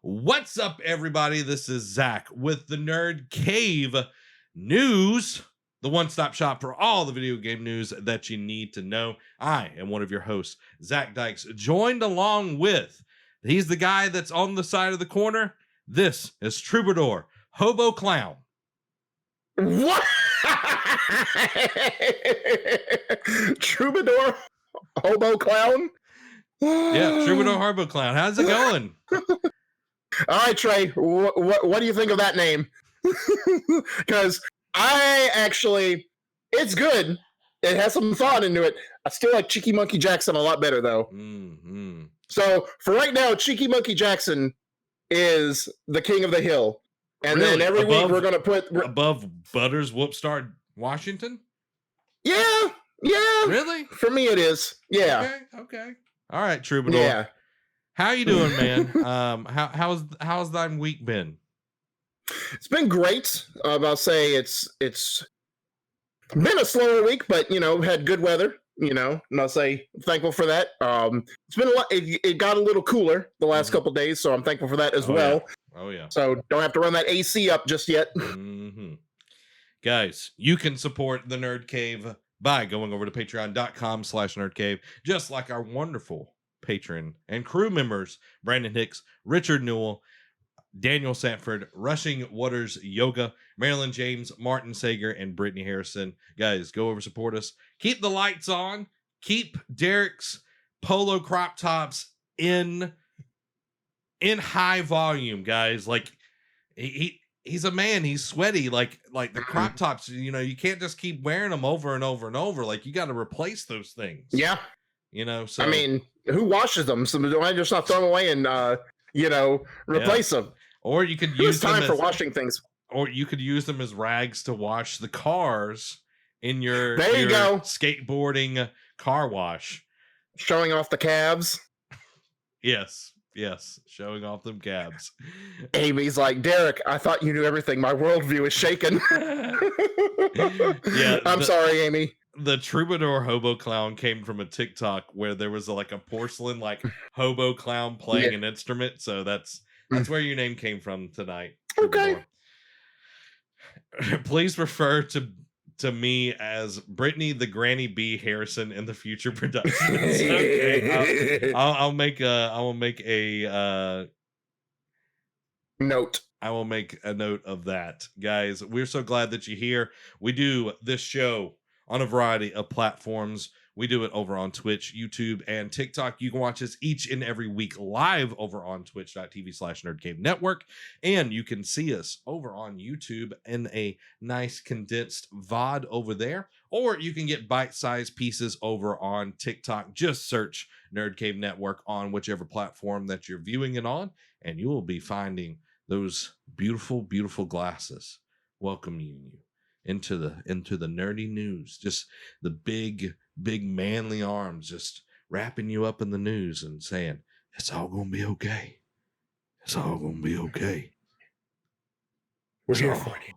What's up, everybody? This is Zach with the Nerd Cave News, the one-stop shop for all the video game news that you need to know. I am one of your hosts, Zach Dykes, joined along with, he's the guy that's on the side of the corner. This is Troubadour, Hobo Clown. What? Troubadour, Hobo Clown? Yeah, Troubadour, Hobo Clown. How's it going? All right, Trey, what do you think of that name? Because it's good. It has some thought into it. I still like Cheeky Monkey Jackson a lot better, though. Mm-hmm. So, for right now, Cheeky Monkey Jackson is the king of the hill. And Really? then every week we're going to put... Above Butters Whoopstar Washington? Yeah. Really? For me, it is. Yeah. Okay. All right, Troubadour. Yeah. How you doing, man? How's thy week been? It's been great. I'll say it's been a slower week, but had good weather. And I'll say I'm thankful for that. It's been a lot. It got a little cooler the last couple of days, so I'm thankful for that as well. Yeah. Oh yeah. So don't have to run that AC up just yet. Mm-hmm. Guys, you can support the Nerd Cave by going over to patreon.com/nerdcave, just like our wonderful patron and crew members, Brandon Hicks, Richard Newell, Daniel Sanford, Rushing Waters Yoga, Marilyn James, Martin Sager, and Brittany Harrison. Guys, go over, support us. Keep the lights on. Keep Derek's polo crop tops in high volume, guys. Like he's a man. He's sweaty. Like the crop tops. You can't just keep wearing them over and over and over. Like you got to replace those things. Yeah. So I mean, who washes them? So do I just not throw them away and replace them? Or you could use time for washing things. Or you could use them as rags to wash the cars in your skateboarding car wash. Showing off the calves. Yes, showing off them cabs. Amy's like, Derek, I thought you knew everything. My worldview is shaken. Yeah, I'm sorry, Amy. The Troubadour Hobo Clown came from a TikTok where there was a porcelain hobo clown playing an instrument. So that's where your name came from tonight. Okay. Please refer to me as Brittany the Granny B Harrison in the future productions. Okay. I'll make a note. I will make a note of that. Guys, we're so glad that you're here. We do this show on a variety of platforms. We do it over on Twitch, YouTube, and TikTok. You can watch us each and every week live over on twitch.tv/nerdcave network. And you can see us over on YouTube in a nice condensed VOD over there. Or you can get bite-sized pieces over on TikTok. Just search Nerd Cave Network on whichever platform that you're viewing it on, and you will be finding those beautiful, beautiful glasses welcoming you into the nerdy news. Just the big manly arms just wrapping you up in the news and saying, it's all gonna be okay. It's all gonna be okay. We're here for you.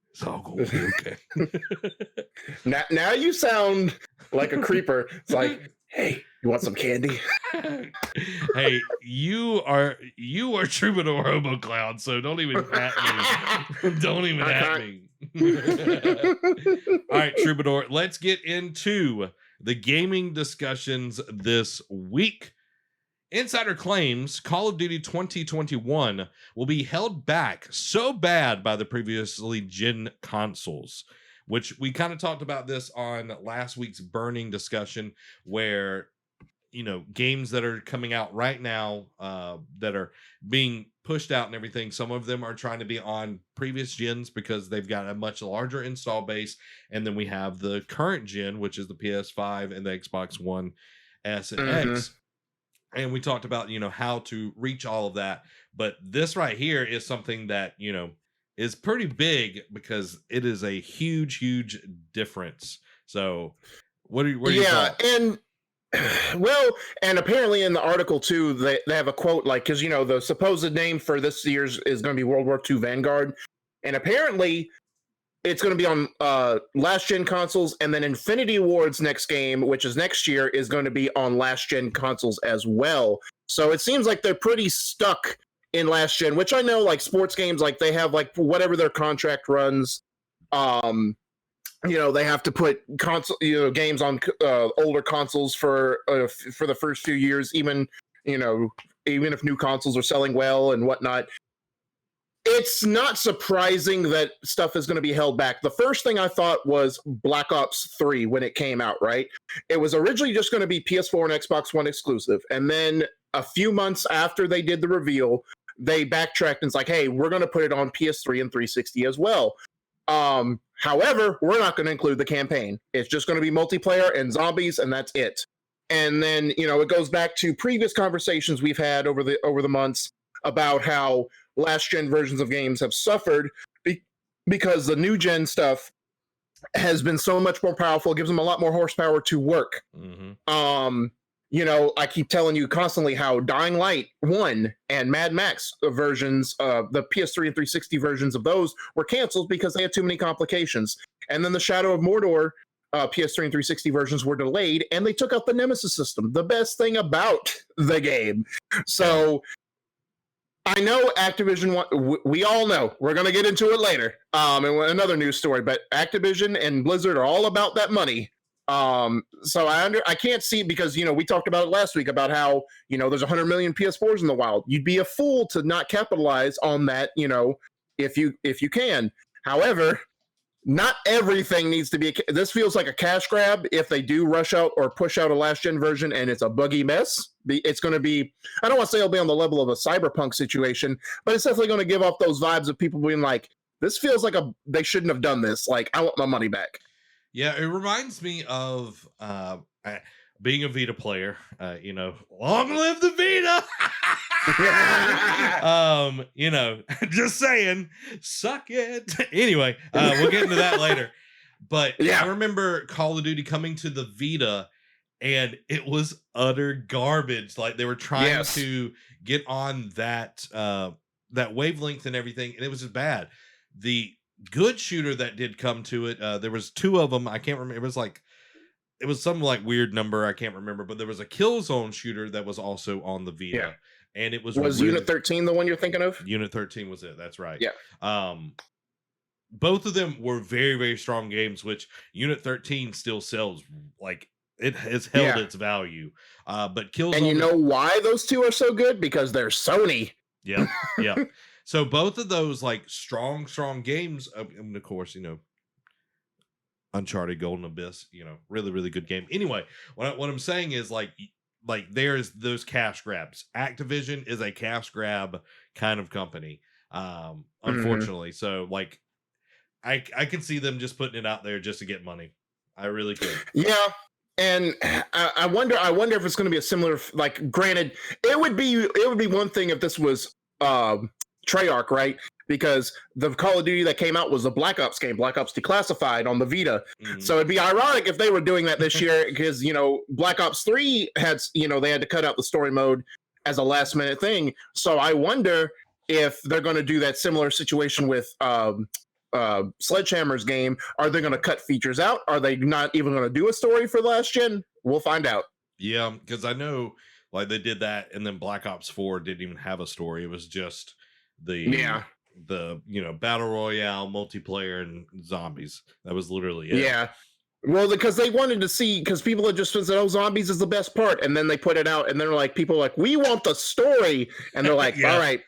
It's all gonna be okay. Now you sound like a creeper. It's like, hey, you want some candy? Hey, you are Troubadour Hobo Clown, so don't even at me. Don't even at me. All right, Troubadour, let's get into the gaming discussions this week. Insider claims Call of Duty 2021 will be held back so bad by the previously gen consoles, which we kind of talked about this on last week's burning discussion, where games that are coming out right now that are being pushed out and everything, some of them are trying to be on previous gens because they've got a much larger install base. And then we have the current gen, which is the PS5 and the Xbox One S and X. And we talked about, how to reach all of that. But this right here is something that, is pretty big because it is a huge, huge difference. So what are your thoughts? And apparently in the article too, they have a quote because the supposed name for this year's is going to be World War II Vanguard, and apparently it's going to be on last gen consoles, and then Infinity Ward's next game, which is next year, is going to be on last gen consoles as well. So it seems like they're pretty stuck in last gen, which I know like sports games, like they have like whatever their contract runs. They have to put games on older consoles for the first few years, even if new consoles are selling well and whatnot. It's not surprising that stuff is going to be held back. The first thing I thought was Black Ops 3 when it came out, right? It was originally just going to be PS4 and Xbox One exclusive. And then a few months after they did the reveal, they backtracked and it's like, hey, we're going to put it on PS3 and 360 as well. However, we're not going to include the campaign. It's just going to be multiplayer and zombies, and that's it. And then, it goes back to previous conversations we've had over the months about how last gen versions of games have suffered because the new gen stuff has been so much more powerful. It gives them a lot more horsepower to work. Mm-hmm. I keep telling you constantly how Dying Light 1 and Mad Max versions, the PS3 and 360 versions of those were canceled because they had too many complications. And then the Shadow of Mordor PS3 and 360 versions were delayed, and they took out the Nemesis system, the best thing about the game. So I know Activision, we all know, we're going to get into it later, and another news story, but Activision and Blizzard are all about that money. So I can't see, because, we talked about it last week about how, there's 100 million PS4s in the wild. You'd be a fool to not capitalize on that, if you can. However, not everything needs to be, this feels like a cash grab if they do rush out or push out a last gen version and it's a buggy mess. It's going to be, I don't want to say it'll be on the level of a Cyberpunk situation, but it's definitely going to give off those vibes of people being like, this feels like they shouldn't have done this. Like, I want my money back. Yeah, it reminds me of being a Vita player. Long live the Vita. Just saying, suck it. Anyway, we'll get into that later. But yeah. I remember Call of Duty coming to the Vita, and it was utter garbage. Like, they were trying to get on that wavelength and everything, and it was just bad. The good shooter that did come to it, there was two of them. I can't remember. It was some like weird number. I can't remember, but there was a Killzone shooter that was also on the Vita. Yeah. And it was really, Unit 13 the one you're thinking of? Unit 13 was it. That's right. Yeah. Both of them were very, very strong games, which Unit 13 still sells. Like, it has held its value. But Killzone. And you know why those two are so good? Because they're Sony. Yeah. Yeah. So both of those like strong games, and of course, Uncharted, Golden Abyss, really, really good game. Anyway, what I'm saying is like there's those cash grabs. Activision is a cash grab kind of company, unfortunately. So like, I can see them just putting it out there just to get money. I really could. Yeah. And I wonder if it's going to be a similar, like, granted, it would be one thing if this was Treyarch, right? Because the Call of Duty that came out was a Black Ops game, Black Ops Declassified on the Vita. Mm-hmm. So it'd be ironic if they were doing that this year, because, Black Ops 3 had, they had to cut out the story mode as a last minute thing. So I wonder if they're going to do that similar situation with Sledgehammer's game. Are they going to cut features out? Are they not even going to do a story for the last gen? We'll find out. Yeah, because I know like they did that, and then Black Ops 4 didn't even have a story. It was just the battle royale, multiplayer, and zombies. That was literally it. Yeah. Well, because they wanted to see, because people had just said, "Oh, zombies is the best part," and then they put it out, and they're like, people are like, "We want the story," and they're like, "All right."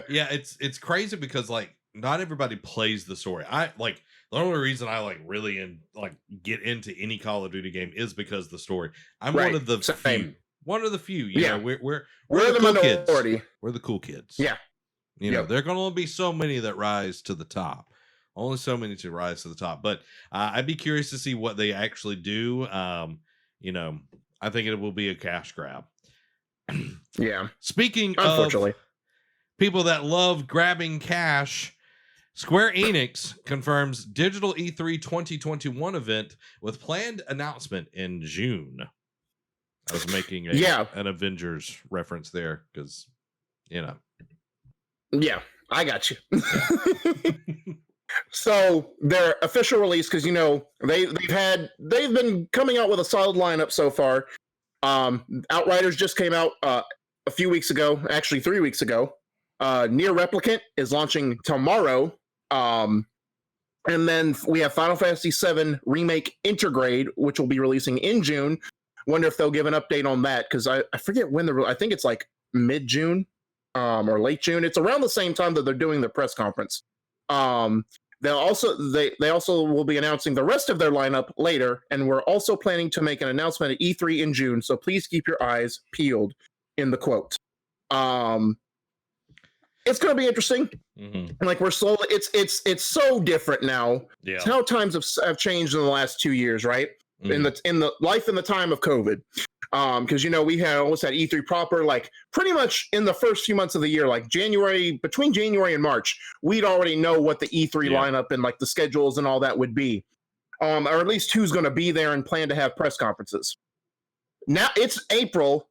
Yeah, it's crazy because like not everybody plays the story. I like the only reason I like really get into any Call of Duty game is because of the story. I'm one of the few. One of the few. You know, we're the cool minority. Kids. We're the cool kids. Yeah. There are going to only be so many that rise to the top. Only so many to rise to the top. But I'd be curious to see what they actually do. I think it will be a cash grab. Yeah. Speaking of people that love grabbing cash, Square Enix confirms digital E3 2021 event with planned announcement in June. I was making an Avengers reference there because, Yeah, I got you. So their official release, because they've been coming out with a solid lineup so far. Outriders just came out a few weeks ago, actually 3 weeks ago. Near Replicant is launching tomorrow. And then we have Final Fantasy VII Remake Intergrade, which will be releasing in June. Wonder if they'll give an update on that, because I forget when I think it's like mid-June or late June. It's around the same time that they're doing the press conference. They also will be announcing the rest of their lineup later, and we're also planning to make an announcement at E3 in June, so please keep your eyes peeled, in the quote. It's going to be interesting. Mm-hmm. Like, we're slowly, it's so different now. Yeah. It's how times have changed in the last 2 years, right? Mm-hmm. In the life and the time of COVID. Because, you know, we almost had E3 proper, like pretty much in the first few months of the year, like between January and March, we'd already know what the E3 lineup and like the schedules and all that would be. Or at least who's going to be there and plan to have press conferences. Now it's April,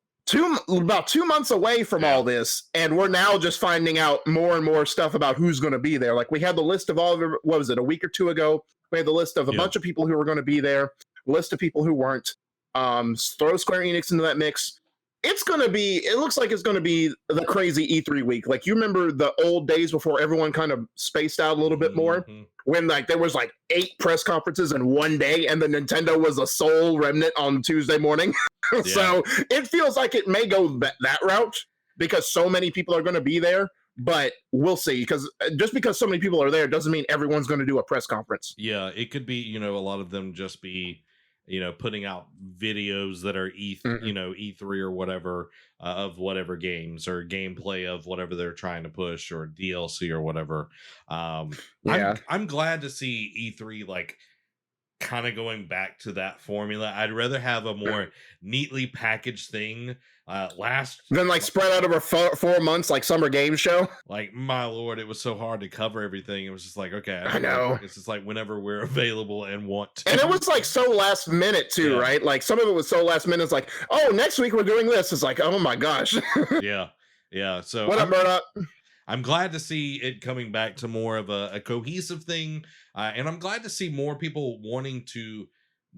about 2 months away from all this, and we're now just finding out more and more stuff about who's going to be there. Like, we had the list of all of, what was it, a week or two ago? We had the list of a bunch of people who were going to be there, list of people who weren't. Throw Square Enix into that mix. It looks like it's going to be the crazy E3 week. Like, you remember the old days before everyone kind of spaced out a little bit more, when like there was like 8 press conferences in one day, and the Nintendo was a sole remnant on Tuesday morning. So it feels like it may go that route, because so many people are going to be there. But we'll see, because just because so many people are there doesn't mean everyone's going to do a press conference. Yeah, it could be, you know, a lot of them just be, you know, putting out videos that are E3 or whatever, of whatever games or gameplay of whatever they're trying to push, or DLC or whatever. I'm glad to see E3 like kind of going back to that formula. I'd rather have a more neatly packaged thing then like spread out over 4 months, like Summer Game Show. Like, my lord, it was so hard to cover everything. It was just like, okay, I know. It's just like whenever we're available and want to. And it was like so last minute too, right? Like, some of it was so last minute. It's like, oh, next week we're doing this. It's like, oh my gosh. Yeah. So what up, Murdoch? I'm glad to see it coming back to more of a cohesive thing, and I'm glad to see more people wanting to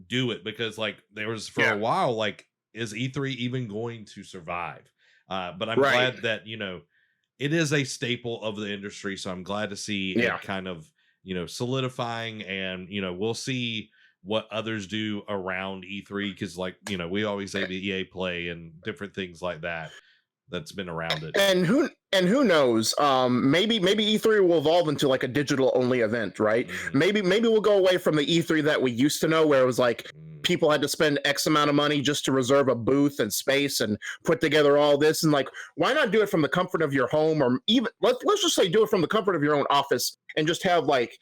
do it, because like there was for a while, like, is E3 even going to survive? But I'm glad that, you know, it is a staple of the industry, so I'm glad to see it kind of, you know, solidifying, and, you know, we'll see what others do around E3, because, like, you know, we always say the EA Play and different things like that that's been around it. And who knows? Maybe E3 will evolve into like a digital only event, right? Maybe we'll go away from the E3 that we used to know, where it was like people had to spend X amount of money just to reserve a booth and space and put together all this. And like, why not do it from the comfort of your home, or even let's just say do it from the comfort of your own office, and just have, like,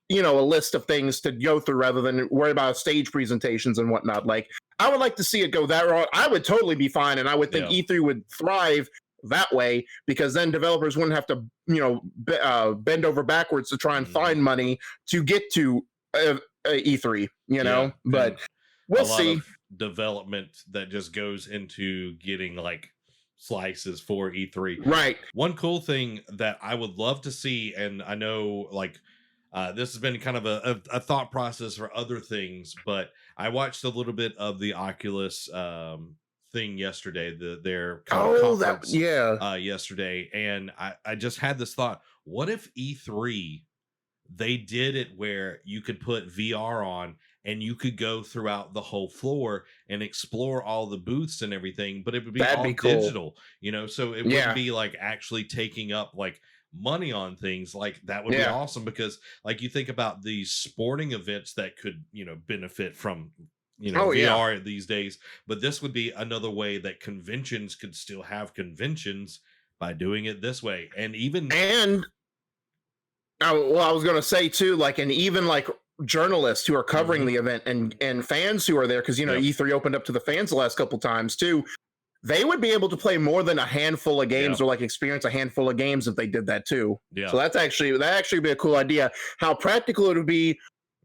you know, a list of things to go through rather than worry about stage presentations and whatnot. Like, I would like to see it go that route. I would totally be fine, and I would think E3 would thrive that way, because then developers wouldn't have to, you know, bend over backwards to try and find money to get to E3, you know. But we'll see. Of development that just goes into getting like slices for E3. Right. One cool thing that I would love to see, and I know like this has been kind of a thought process for other things, but I watched a little bit of the Oculus thing yesterday, their conference yesterday, and I just had this thought: what if E3 they did it where you could put VR on and you could go throughout the whole floor and explore all the booths and everything, but it would be all digital, you know, so it wouldn't be like actually taking up like money on things. Like, that would be awesome, because like you think about these sporting events that could, you know, benefit from, you know, VR these days, but this would be another way that conventions could still have conventions by doing it this way. And I was going to say too, like, and even like journalists who are covering the event and fans who are there, because, you know, E3 opened up to the fans the last couple times too, they would be able to play more than a handful of games or like experience a handful of games if they did that too. So that'd actually be a cool idea. How practical it would be,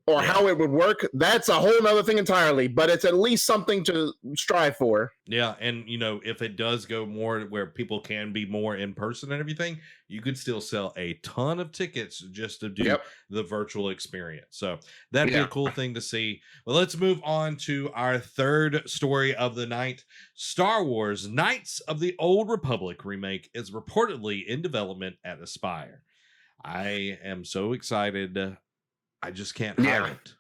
or how it would work, that's a whole nother thing entirely, but it's at least something to strive for. Yeah, and if it does go more where people can be more in person and everything, you could still sell a ton of tickets just to do the virtual experience. So that'd be a cool thing to see. Well, let's move on to our third story of the night. Star Wars Knights of the Old Republic remake is reportedly in development at Aspyr. I am so excited. I just can't hide it.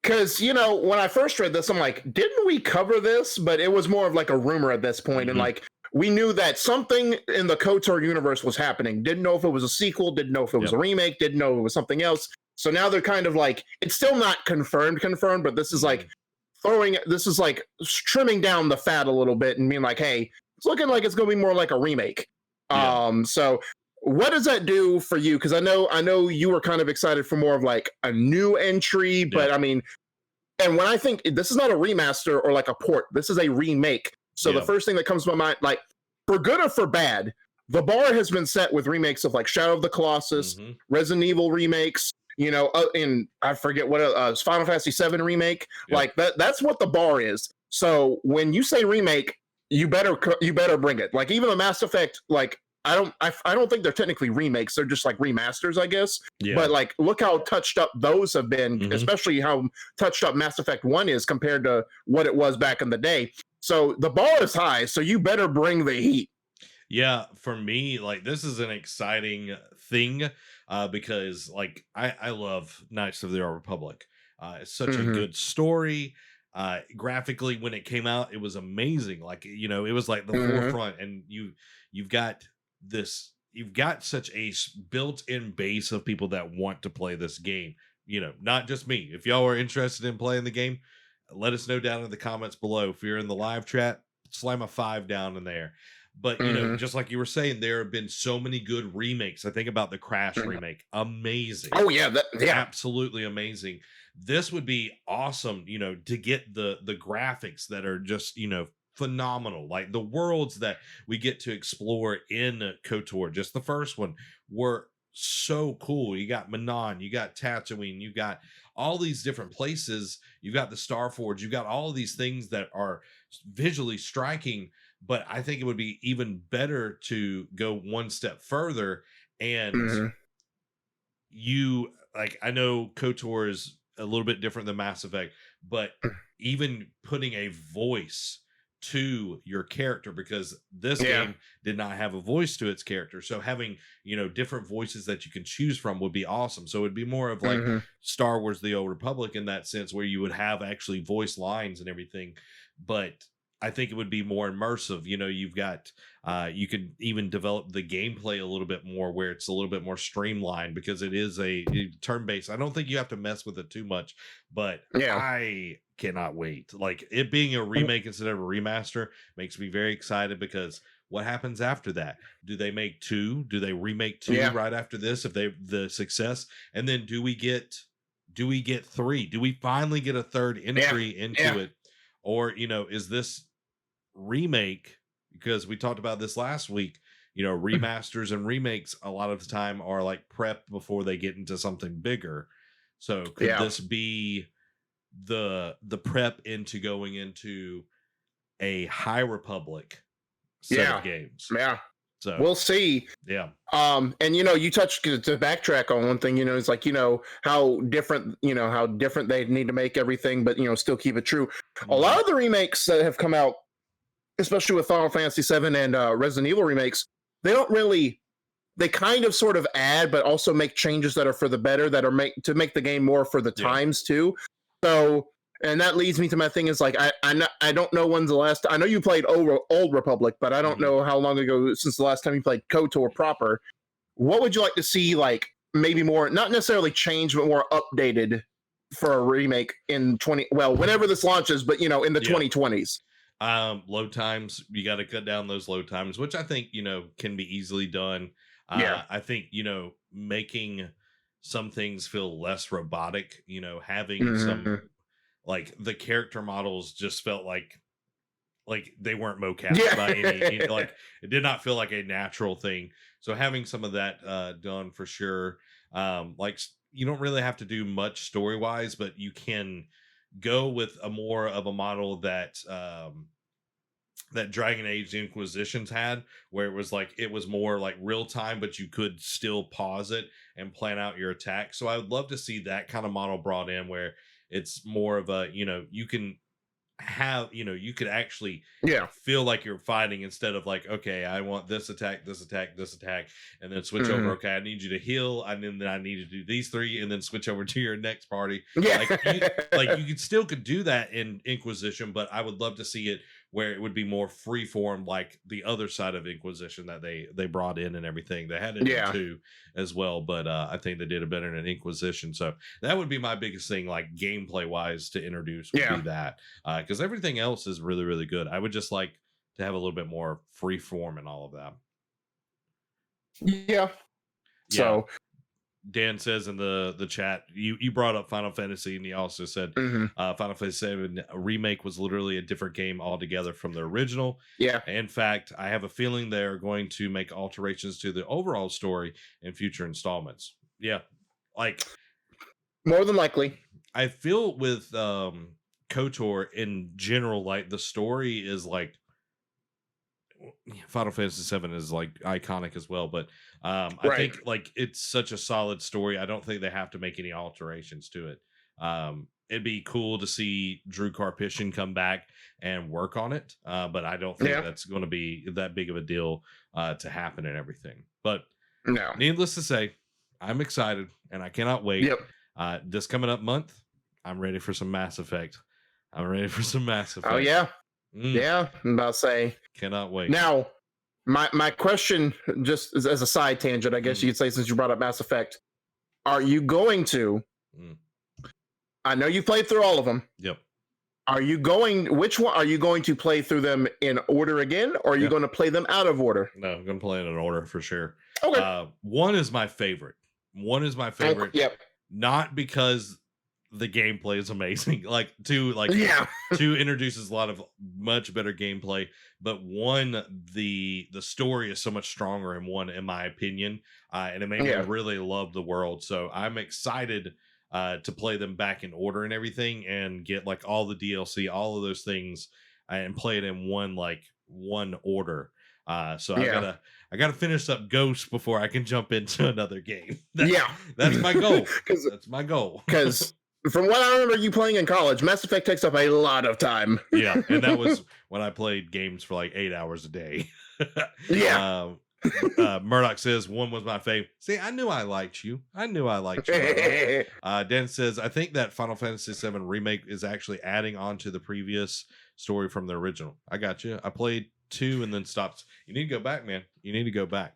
Because, when I first read this, I'm like, didn't we cover this? But it was more of like a rumor at this point. And like, we knew that something in the KOTOR universe was happening. Didn't know if it was a sequel, didn't know if it was a remake, didn't know it was something else. So now they're kind of like, it's still not confirmed, but this is like trimming down the fat a little bit and being like, hey, it's looking like it's going to be more like a remake. So what does that do for you? Because I know you were kind of excited for more of like a new entry, but I mean, and when I think this is not a remaster or like a port, this is a remake. So the first thing that comes to my mind, like for good or for bad, the bar has been set with remakes of like Shadow of the Colossus, Resident Evil remakes, and I forget what Final Fantasy VII remake. Like that's what the bar is. So when you say remake, you better bring it. Like even the Mass Effect, like I don't think they're technically remakes. They're just like remasters, I guess. Yeah. But like, look how touched up those have been, especially how touched up Mass Effect 1 is compared to what it was back in the day. So the bar is high. So you better bring the heat. Yeah, for me, like this is an exciting thing because like I love Knights of the Old Republic. It's such a good story. Graphically, when it came out, it was amazing. Like it was like the forefront, and you've got such a built-in base of people that want to play this game. Not just me. If y'all are interested in playing the game, let us know down in the comments below. If you're in the live chat, slam a 5 down in there. But just like you were saying, there have been so many good remakes. I think about the Crash remake, amazing. Oh yeah, absolutely amazing. This would be awesome, to get the graphics that are just phenomenal. Like the worlds that we get to explore in KOTOR, just the first one, were so cool. You got Manon, you got Tatooine, you got all these different places, you got the Starforge, you got all of these things that are visually striking. But I think it would be even better to go one step further. And I know KOTOR is a little bit different than Mass Effect, but even putting a voice to your character, because this game did not have a voice to its character. So having, different voices that you can choose from would be awesome. So it'd be more of like Star Wars, The Old Republic in that sense, where you would have actually voice lines and everything. But I think it would be more immersive. You've got, you could even develop the gameplay a little bit more where it's a little bit more streamlined, because it is a turn-based. I don't think you have to mess with it too much, but I cannot wait. Like it being a remake instead of a remaster makes me very excited, because what happens after that? Do they make 2? Do they remake 2 right after this if the success? And then do we get 3? Do we finally get a third entry into it? Or, is this remake, because we talked about this last week, remasters and remakes a lot of the time are like prep before they get into something bigger. So could this be the prep into going into a High Republic set of games? Yeah. So we'll see. Yeah. And you touched, to backtrack on one thing, it's like, how different they need to make everything, but still keep it true. A lot of the remakes that have come out, especially with Final Fantasy VII and Resident Evil remakes, they kind of sort of add, but also make changes that are for the better, that are to make the game more for the times too. So, and that leads me to my thing is like, I don't know when's the last, I know you played Old Republic, but I don't know how long ago since the last time you played KOTOR proper. What would you like to see, like maybe more, not necessarily change, but more updated for a remake in whenever this launches, but in the 2020s? Load times, you got to cut down those load times, which I think can be easily done. I think making some things feel less robotic, having some, like the character models just felt like they weren't mocap by any, like it did not feel like a natural thing. So having some of that done for sure. Like you don't really have to do much story wise, but you can go with a more of a model that that Dragon Age Inquisitions had, where it was like it was more like real time, but you could still pause it and plan out your attack. So I would love to see that kind of model brought in where it's more of a, you know, you can have, you know, you could actually Yeah. feel like you're fighting instead of like, okay, I want this attack, this attack, this attack, and then switch over. Okay, I need you to heal, and then I need to do these three, and then switch over to your next party. Yeah. Like you could still could do that in Inquisition, but I would love to see it where it would be more free form, like the other side of Inquisition that they brought in and everything. They had it in 2 as well, but I think they did it better in Inquisition. So that would be my biggest thing, like gameplay wise, to introduce would be that, because everything else is really, really good. I would just like to have a little bit more free form and all of that. Yeah. So Dan says in the chat, you brought up Final Fantasy, and he also said Final Fantasy VII Remake was literally a different game altogether from the original. Yeah. In fact, I have a feeling they're going to make alterations to the overall story in future installments. Yeah, like more than likely. I feel with KOTOR in general, like the story is like Final Fantasy VII is like iconic as well, but I think like it's such a solid story. I don't think they have to make any alterations to it. It'd be cool to see Drew Karpyshyn come back and work on it, but I don't think that's going to be that big of a deal to happen and everything. But needless to say, I'm excited and I cannot wait. Yep. This coming up month, I'm ready for some Mass Effect. I'm ready for some Mass Effect. Oh yeah. Yeah, I'm about to say. Cannot wait. Now, my question, just as a side tangent, I guess you could say, since you brought up Mass Effect, are you going to? I know you played through all of them. Yep. Are you going? Which one are you going to play through them in order again, or are you going to play them out of order? No, I'm going to play it in order for sure. Okay. One is my favorite. Yep. Not because the gameplay is amazing. Two introduces a lot of much better gameplay, but one, the story is so much stronger in one, in my opinion, and it made me really love the world. So I'm excited to play them back in order and everything, and get like all the DLC, all of those things, and play it in one order. So I gotta finish up Ghost before I can jump into another game. That's my goal. That's my goal. Because from what I remember you playing in college, Mass Effect takes up a lot of time. Yeah, and that was when I played games for like 8 hours a day. Murdoch says 1 was my fave. See, I knew I liked you. Dan says, I think that Final Fantasy VII Remake is actually adding on to the previous story from the original. I got you. I played 2 and then stopped. You need to go back, man. You need to go back.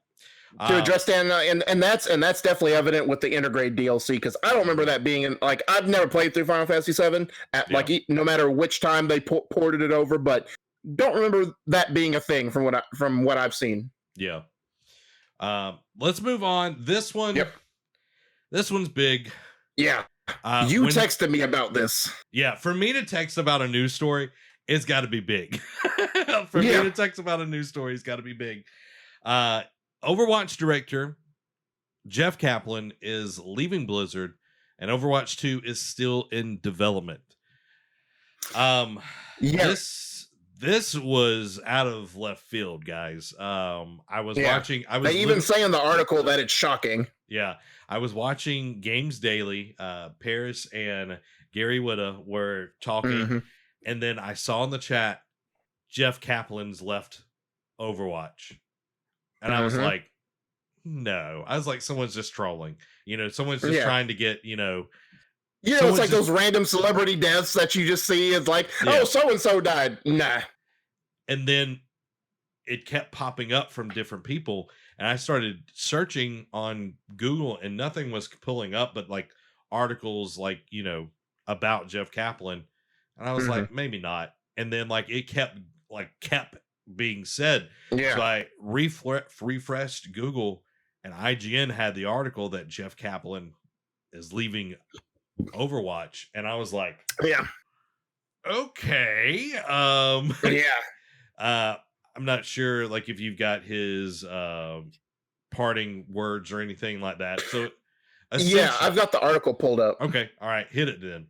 To address Dan, and that's definitely evident with the Intergrade DLC, because I don't remember that being in, like, I've never played through Final Fantasy VII like no matter which time they ported it over, but don't remember that being a thing from what I've seen. Yeah. Let's move on. This one, this one's big. Yeah. You texted me about this. Yeah, for me to text about a news story, it's got to be big. For me to text about a news story, it's got to be big. Overwatch director Jeff Kaplan is leaving Blizzard, and Overwatch 2 is still in development. This was out of left field, guys. I was watching. They even say in the article that it's shocking. Yeah, I was watching Games Daily. Paris and Gary Whitta were talking, and then I saw in the chat Jeff Kaplan's left Overwatch. And I was like, no. I was like, someone's just trolling. Someone's just trying to get, it's like those random celebrity deaths that you just see. It's like, oh, so-and-so died. Nah. And then it kept popping up from different people. And I started searching on Google, and nothing was pulling up but like articles like, about Jeff Kaplan. And I was like, maybe not. And then like it kept being said. So I refreshed Google, and IGN had the article that Jeff Kaplan is leaving Overwatch, and I was like, okay. I'm not sure like if you've got his parting words or anything like that. So Yeah, I've got the article pulled up. Okay, all right, hit it then.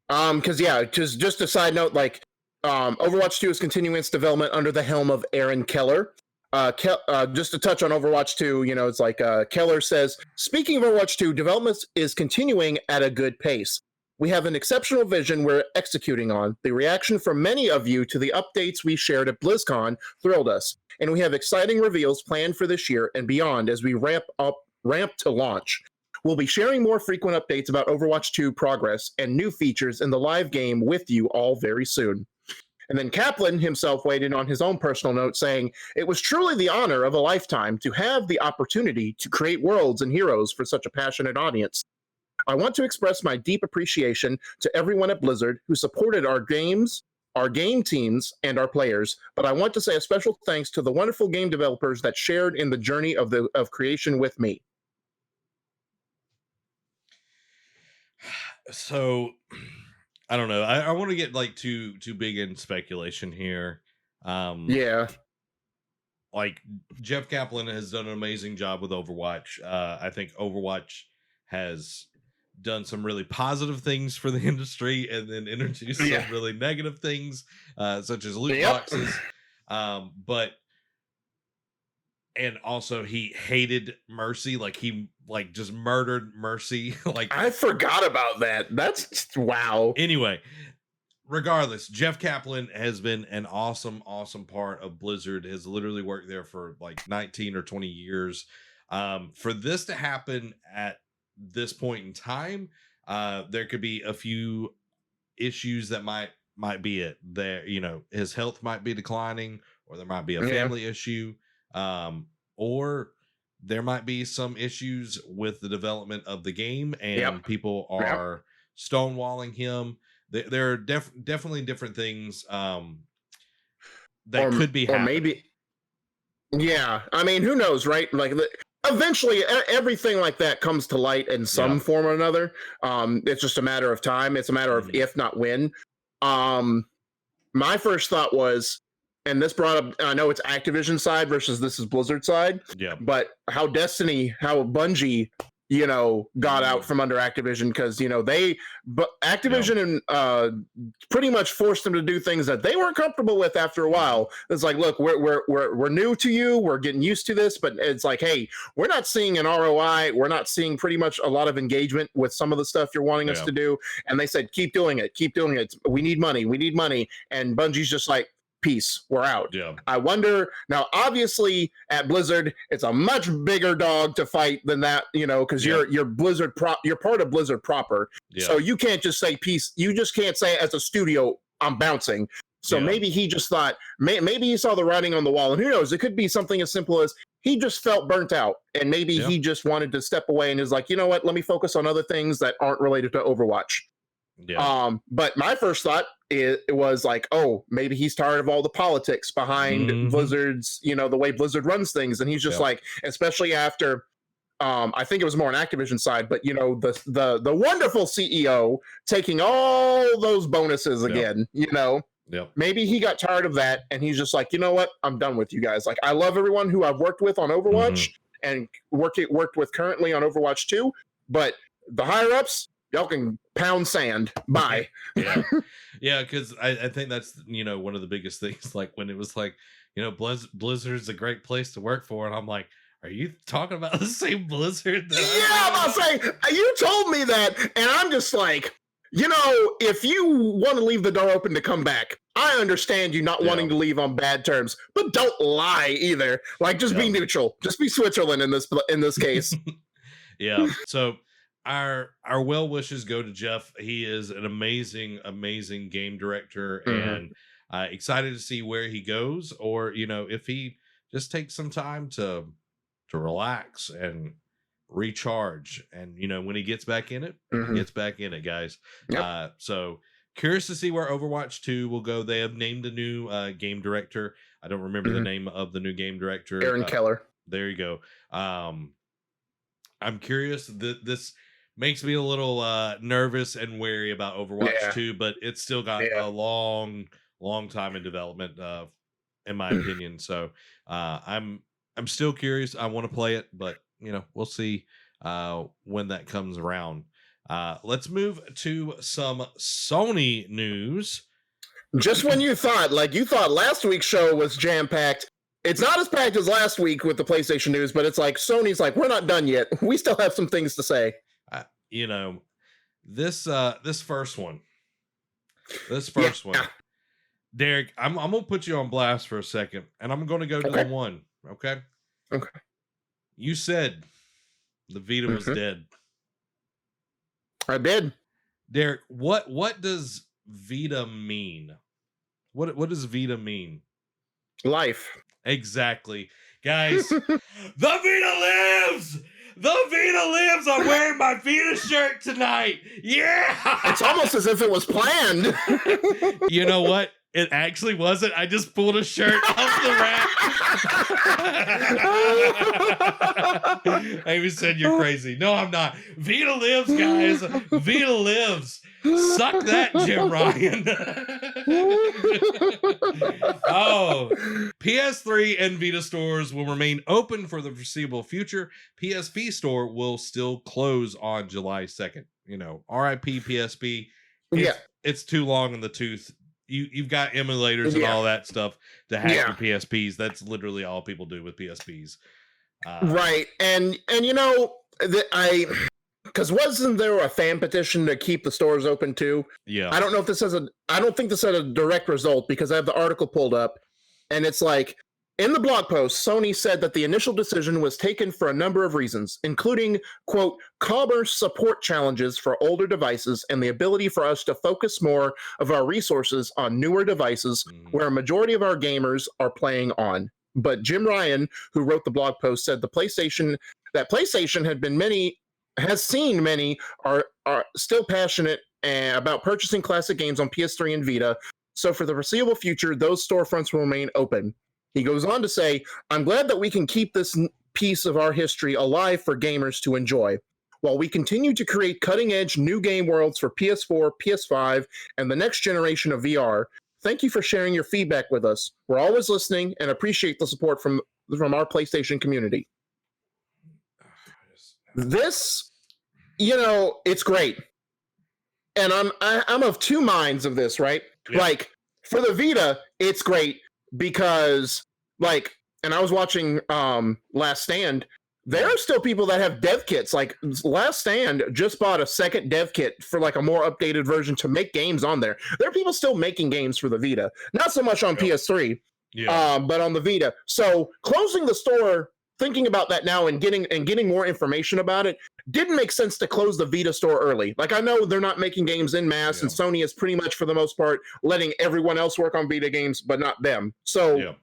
Because just a side note, like Overwatch 2 is continuing its development under the helm of Aaron Keller. Just to touch on Overwatch 2, it's like Keller says, speaking of Overwatch 2, development is continuing at a good pace. We have an exceptional vision we're executing on. The reaction from many of you to the updates we shared at BlizzCon thrilled us, and we have exciting reveals planned for this year and beyond as we ramp to launch. We'll be sharing more frequent updates about Overwatch 2 progress and new features in the live game with you all very soon. And then Kaplan himself weighed in on his own personal note, saying, it was truly the honor of a lifetime to have the opportunity to create worlds and heroes for such a passionate audience. I want to express my deep appreciation to everyone at Blizzard who supported our games, our game teams, and our players, but I want to say a special thanks to the wonderful game developers that shared in the journey of creation with me. So I don't know. I want to get like too big in speculation here. Yeah. Like Jeff Kaplan has done an amazing job with Overwatch. I think Overwatch has done some really positive things for the industry and then introduced some really negative things, such as loot boxes. And also he hated Mercy, like he just murdered Mercy. Like I forgot about that. That's just, wow. Anyway, regardless, Jeff Kaplan has been an awesome part of Blizzard, has literally worked there for like 19 or 20 years. For this to happen at this point in time, there could be a few issues that might be it. There, his health might be declining, or there might be a family issue, or there might be some issues with the development of the game, and people are stonewalling him. There are definitely different things that could be happening. Or maybe, I mean, who knows, right? Like, eventually, everything like that comes to light in some form or another. It's just a matter of time. It's a matter of if, not when. My first thought was, and this brought up, I know it's Activision side versus this is Blizzard side, but how Bungie, got out from under Activision, because Activision and pretty much forced them to do things that they weren't comfortable with after a while. It's like, look, we're new to you, we're getting used to this, but it's like, hey, we're not seeing an ROI, we're not seeing pretty much a lot of engagement with some of the stuff you're wanting us to do. And they said, keep doing it, we need money. And Bungie's just like, peace, we're out. I wonder now, obviously at Blizzard it's a much bigger dog to fight than that, because you're Blizzard you're part of Blizzard proper, so you can't just say peace. You just can't say as a studio, I'm bouncing. So maybe he just thought, maybe he saw the writing on the wall, and who knows, it could be something as simple as he just felt burnt out, and maybe he just wanted to step away and is like, you know what, let me focus on other things that aren't related to Overwatch. But my first thought it was like, oh, maybe he's tired of all the politics behind Blizzard's, the way Blizzard runs things, and he's just like, especially after I think it was more on Activision side, but the wonderful CEO taking all those bonuses again, maybe he got tired of that, and he's just like, you know what, I'm done with you guys. Like, I love everyone who I've worked with on Overwatch and worked with currently on Overwatch 2, but the higher ups, y'all can pound sand. Bye. Because I think that's one of the biggest things. Like when it was like, Blizzard's a great place to work for, and I'm like, are you talking about the same Blizzard? I'm about to say, you told me that, and I'm just like, if you want to leave the door open to come back, I understand you not wanting to leave on bad terms, but don't lie either. Like, just be neutral. Just be Switzerland in this case. So our well wishes go to Jeff. He is an amazing game director, and excited to see where he goes, or if he just takes some time to relax and recharge, and when he gets back in it, he gets back in it, guys. So curious to see where Overwatch 2 will go. They have named a new game director. I don't remember the name of the new game director. Aaron Keller. There you go. I'm curious. This makes me a little nervous and wary about Overwatch 2, but it's still got a long time in development, in my opinion. So I'm I'm still curious. I want to play it, but we'll see when that comes around. Let's move to some Sony news. Just when you thought last week's show was jam packed, it's not as packed as last week with the PlayStation news, but it's like Sony's like, we're not done yet. We still have some things to say. This first one, Derek, I'm gonna put you on blast for a second, and I'm gonna go to the one. Okay. You said the Vita was dead. I did. Derek, what does Vita mean? What does Vita mean? Life. Exactly. Guys, the Vita lives! The Vita lives! I'm wearing my Vita shirt tonight! Yeah! It's almost as if it was planned. You know what? It actually wasn't. I just pulled a shirt off the rack. Amy said you're crazy. No, I'm not. Vita lives, guys. Vita lives. Suck that, Jim Ryan. Oh, PS3 and Vita stores will remain open for the foreseeable future. PSP store will still close on July 2nd. RIP PSP. It's too long in the tooth. You've got emulators and all that stuff to hack your PSPs. That's literally all people do with PSPs. Right. And because wasn't there a fan petition to keep the stores open too? Yeah. I don't know if I don't think this had a direct result because I have the article pulled up and it's like, in the blog post, Sony said that the initial decision was taken for a number of reasons, including, quote, commerce support challenges for older devices and the ability for us to focus more of our resources on newer devices where a majority of our gamers are playing on. But Jim Ryan, who wrote the blog post, said PlayStation has seen many are still passionate about purchasing classic games on PS3 and Vita. So for the foreseeable future, those storefronts will remain open. He goes on to say, I'm glad that we can keep this piece of our history alive for gamers to enjoy. While we continue to create cutting-edge new game worlds for PS4, PS5, and the next generation of VR, thank you for sharing your feedback with us. We're always listening and appreciate the support from our PlayStation community. This, it's great. And I'm of two minds of this, right? Yeah. Like, for the Vita, it's great. Because, and I was watching Last Stand, there are still people that have dev kits. Like, Last Stand just bought a second dev kit for, a more updated version to make games on there. There are people still making games for the Vita. Not so much on PS3, but on the Vita. So, closing the store, thinking about that now and getting more information about it, didn't make sense to close the Vita store early. I know they're not making games en masse, and Sony is pretty much, for the most part, letting everyone else work on Vita games, but not them. So,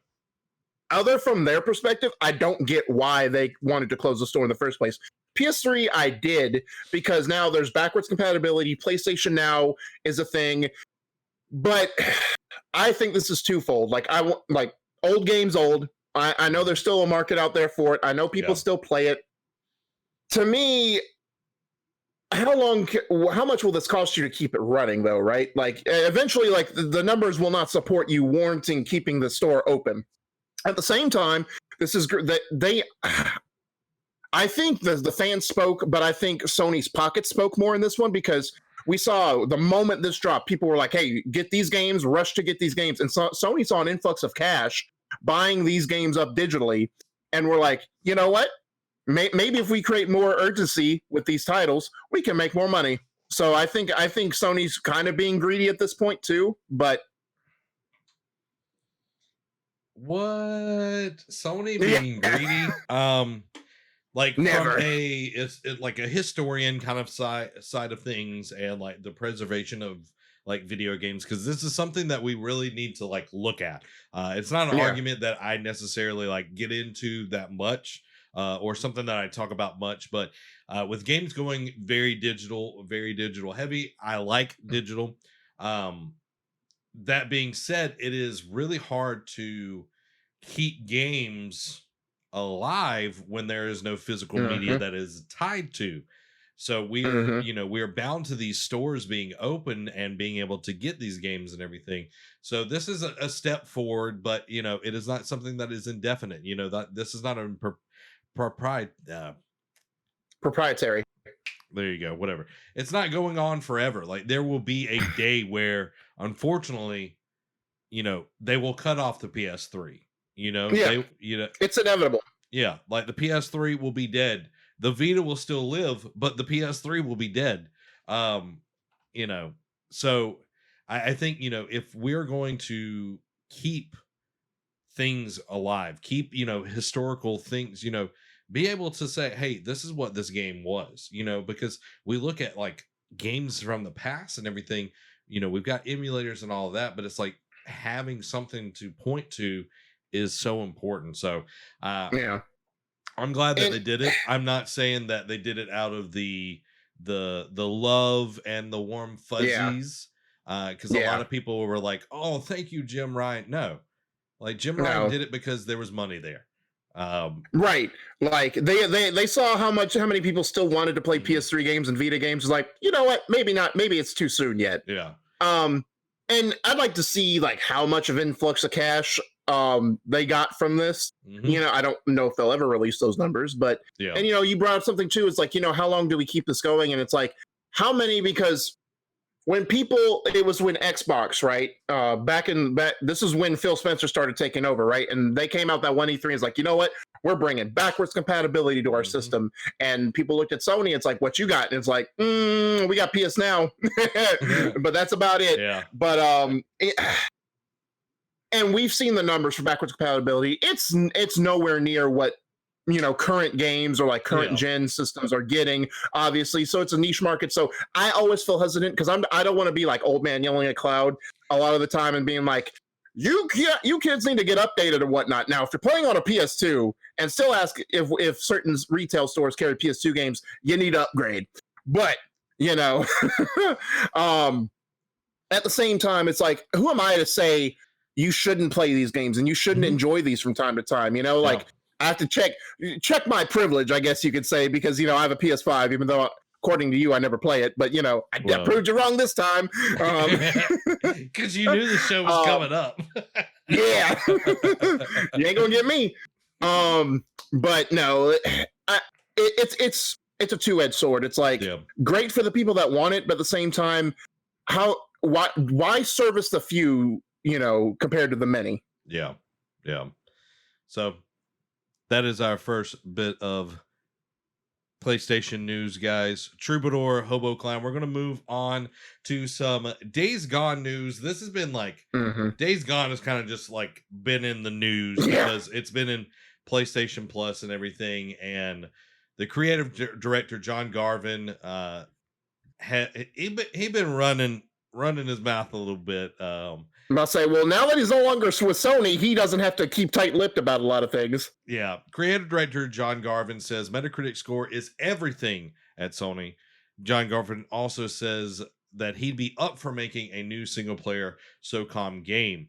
other from their perspective, I don't get why they wanted to close the store in the first place. PS3, I did, because now there's backwards compatibility. PlayStation Now is a thing. But I think this is twofold. Old games old. I know there's still a market out there for it. I know people still play it. To me, how much will this cost you to keep it running, though, right? Eventually, the numbers will not support you warranting keeping the store open. At the same time, this is I think the fans spoke, but I think Sony's pocket spoke more in this one because we saw the moment this dropped, people were like, hey, get these games, rush to get these games. And so Sony saw an influx of cash buying these games up digitally. And we're like, you know what? Maybe if we create more urgency with these titles, we can make more money. So I think Sony's kind of being greedy at this point too. But what? Sony being greedy? Never. From a historian kind of side of things, and the preservation of video games, because this is something that we really need to look at. It's not an argument that I necessarily get into that much. Or something that I talk about much, but with games going very digital heavy, I like digital. That being said, it is really hard to keep games alive when there is no physical media that is tied to So we're, you know, we're bound to these stores being open and being able to get these games and everything. So this is a step forward, but you know, it is not something that is indefinite. You know, that this is not a proprietary. There you go. Whatever. It's not going on forever. Like there will be a day where, unfortunately, you know, they will cut off the PS3. You know, It's inevitable. Yeah, like the PS3 will be dead. The Vita will still live, but the PS3 will be dead. You know, so I think, you know, if we're going to keep things alive, keep, you know, historical things, you know, be able to say, hey, this is what this game was, you know, because we look at like games from the past and everything, you know, we've got emulators and all of that, but it's like having something to point to is so important. So, I'm glad that they did it. I'm not saying that they did it out of the love and the warm fuzzies, because a lot of people were like, "Oh, thank you, Jim Ryan." No, like Jim Ryan did it because there was money there. Right, like they saw how many people still wanted to play PS3 games and Vita games. It's like, you know what? Maybe not. Maybe it's too soon yet. Yeah. And I'd like to see like how much of influx of cash they got from this. You know, I don't know if they'll ever release those numbers, but and you know, you brought up something too. It's like, you know, how long do we keep this going? And it's like, how many? Because it was when Xbox, right? Back this is when Phil Spencer started taking over, right? And they came out that one E3 and it's like, you know what? We're bringing backwards compatibility to our system. And people looked at Sony. It's like, what you got? And it's like, we got PS Now, but that's about it. Yeah. But and we've seen the numbers for backwards compatibility. It's nowhere near what, you know, current games or like current gen systems are getting, obviously. So it's a niche market. So I always feel hesitant because I don't want to be like old man yelling at cloud a lot of the time and being like, you kids need to get updated and whatnot. Now, if you're playing on a PS2 and still ask if certain retail stores carry PS2 games, you need to upgrade. But, you know, at the same time, it's like, who am I to say you shouldn't play these games and you shouldn't enjoy these from time to time? You know, like I have to check my privilege, I guess you could say, because, you know, I have a PS5, even though according to you, I never play it, but you know, I proved you wrong this time. Because you knew the show was coming up. Yeah. You ain't gonna get me. But no, it's a two-edged sword. It's like great for the people that want it, but at the same time, why service the few, you know, compared to the many? Yeah. So that is our first bit of PlayStation news, guys. Troubadour, Hobo Clown. We're going to move on to some Days Gone news. This has been like, Days Gone has kind of just like been in the news because it's been in PlayStation Plus and everything. And the creative director, John Garvin, he been running his mouth a little bit. I'm about to say, well, now that he's no longer with Sony, he doesn't have to keep tight-lipped about a lot of things. Yeah. Creative director John Garvin says Metacritic score is everything at Sony. John Garvin also says that he'd be up for making a new single-player SOCOM game.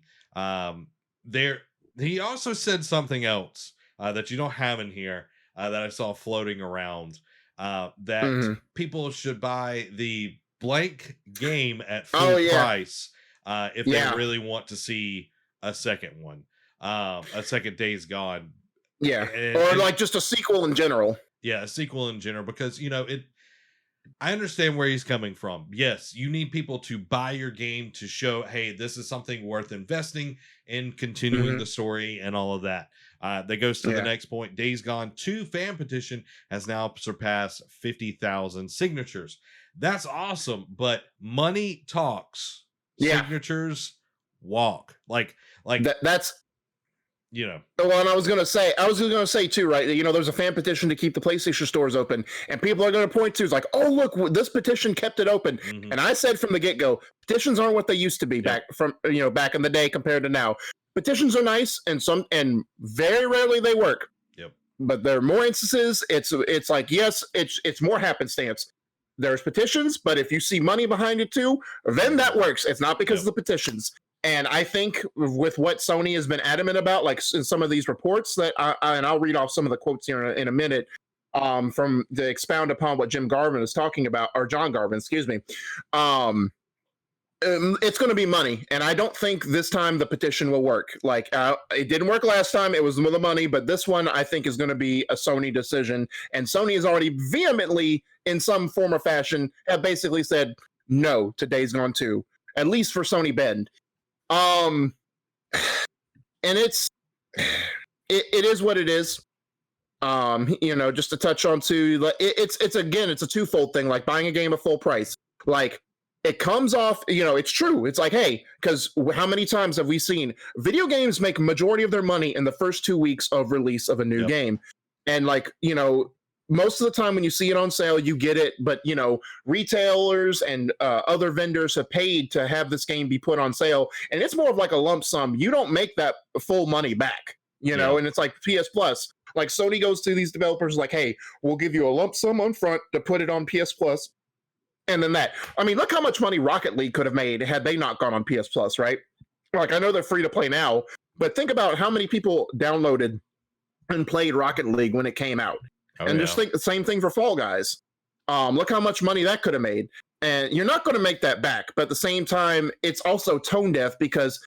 He also said something else that you don't have in here that I saw floating around, that people should buy the blank game at full price if they really want to see a second one, a second Days Gone. Yeah. Or like just a sequel in general. Yeah, a sequel in general, because, you know, I understand where he's coming from. Yes, you need people to buy your game to show, hey, this is something worth investing in, continuing the story and all of that. That goes to the next point. Days Gone 2 fan petition has now surpassed 50,000 signatures. That's awesome, but money talks. Signatures walk. Like that's, you know. Well, and I was gonna say too, right? You know, there's a fan petition to keep the PlayStation stores open, and people are gonna point to, it's like, oh, look, this petition kept it open. And I said from the get-go, petitions aren't what they used to be back in the day compared to now. Petitions are nice, and very rarely they work. But there are more instances. It's like, yes, it's more happenstance. There's petitions, but if you see money behind it too, then that works. It's not because of the petitions. And I think with what Sony has been adamant about, like in some of these reports and I'll read off some of the quotes here in a minute. from to expound upon what Jim Garvin is talking about, or John Garvin, excuse me. It's going to be money, and I don't think this time the petition will work. Like it didn't work last time; it was with the money, but this one I think is going to be a Sony decision, and Sony has already vehemently, in some form or fashion, have basically said no to Days Gone 2, at least for Sony Bend. And it is what it is. Just to touch on too, it's a twofold thing. Like buying a game at full price, like. It comes off, it's true. It's like, hey, because how many times have we seen video games make majority of their money in the first 2 weeks of release of a new game? And like, most of the time when you see it on sale, you get it. But, retailers and other vendors have paid to have this game be put on sale. And it's more of like a lump sum. You don't make that full money back, and it's like PS Plus. Like Sony goes to these developers like, hey, we'll give you a lump sum on front to put it on PS Plus. And then look how much money Rocket League could have made had they not gone on PS Plus, right? Like, I know they're free to play now, but think about how many people downloaded and played Rocket League when it came out. Just think the same thing for Fall Guys. Look how much money that could have made. And you're not going to make that back. But at the same time, it's also tone deaf because,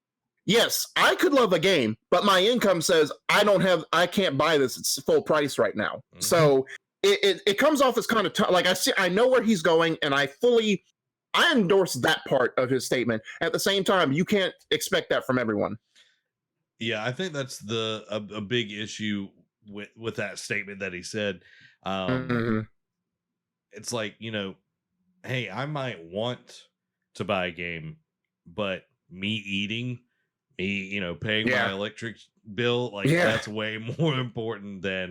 yes, I could love a game, but my income says I can't buy this. It's full price right now. Mm-hmm. So it comes off as kind of like I know where he's going, and I endorse that part of his statement. At the same time, you can't expect that from everyone. Yeah, I think that's a big issue with that statement that he said. It's like, hey, I might want to buy a game, but me paying my electric bill, that's way more important than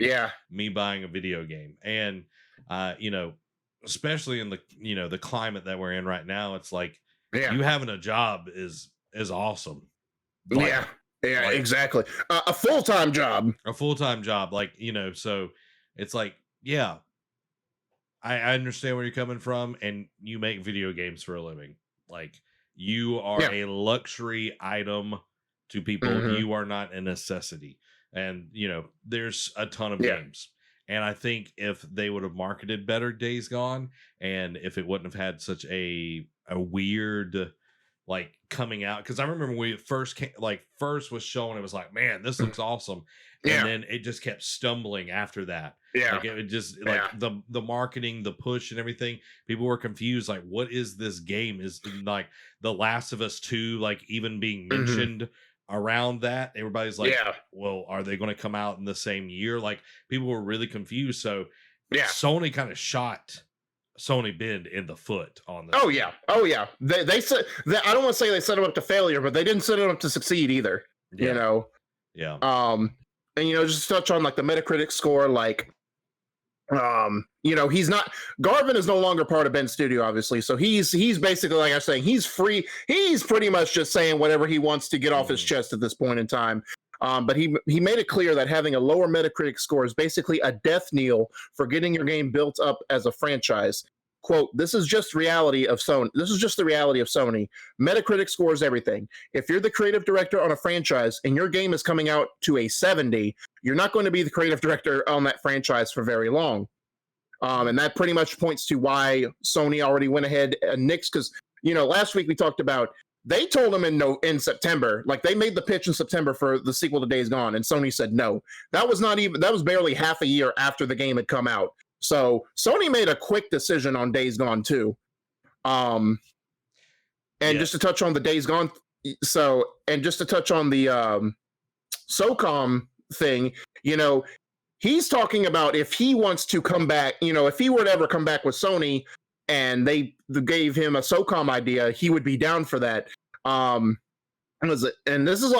me buying a video game. And especially in the climate that we're in right now, it's like you having a job is awesome. Exactly. A full-time job. So it's like, I understand where you're coming from, and you make video games for a living. Like, you are a luxury item to people. Mm-hmm. You are not a necessity. And, there's a ton of games. And I think if they would have marketed better Days Gone, and if it wouldn't have had such a weird, coming out, because I remember when we first was shown, it was like, man, this looks awesome. And then it just kept stumbling after that. It just the marketing, the push and everything, people were confused. Like, what is this game? Is like The Last of Us 2, even being mentioned around that? Everybody's like, well, are they going to come out in the same year? Like, people were really confused. So Sony kind of shot Sony Bend in the foot on this. Oh yeah. They said that, I don't want to say they set him up to failure, but they didn't set him up to succeed either. And just to touch on the Metacritic score, he's not, Garvin is no longer part of Bend Studio, obviously. So he's basically, like I was saying, he's free. He's pretty much just saying whatever he wants to get off his chest at this point in time. But he made it clear that having a lower Metacritic score is basically a death knell for getting your game built up as a franchise. Quote, this is just reality of Sony. This is just the reality of Sony. Metacritic scores everything. If you're the creative director on a franchise and your game is coming out to a 70, you're not going to be the creative director on that franchise for very long. And that pretty much points to why Sony already went ahead and nixed, because, last week we talked about, they told him in September, they made the pitch in September for the sequel to Days Gone, and Sony said no. That was barely half a year after the game had come out. So Sony made a quick decision on Days Gone 2. Just to touch on the Days Gone, just to touch on the SOCOM thing, he's talking about if he wants to come back, if he were to ever come back with Sony and they gave him a SOCOM idea, he would be down for that. And this is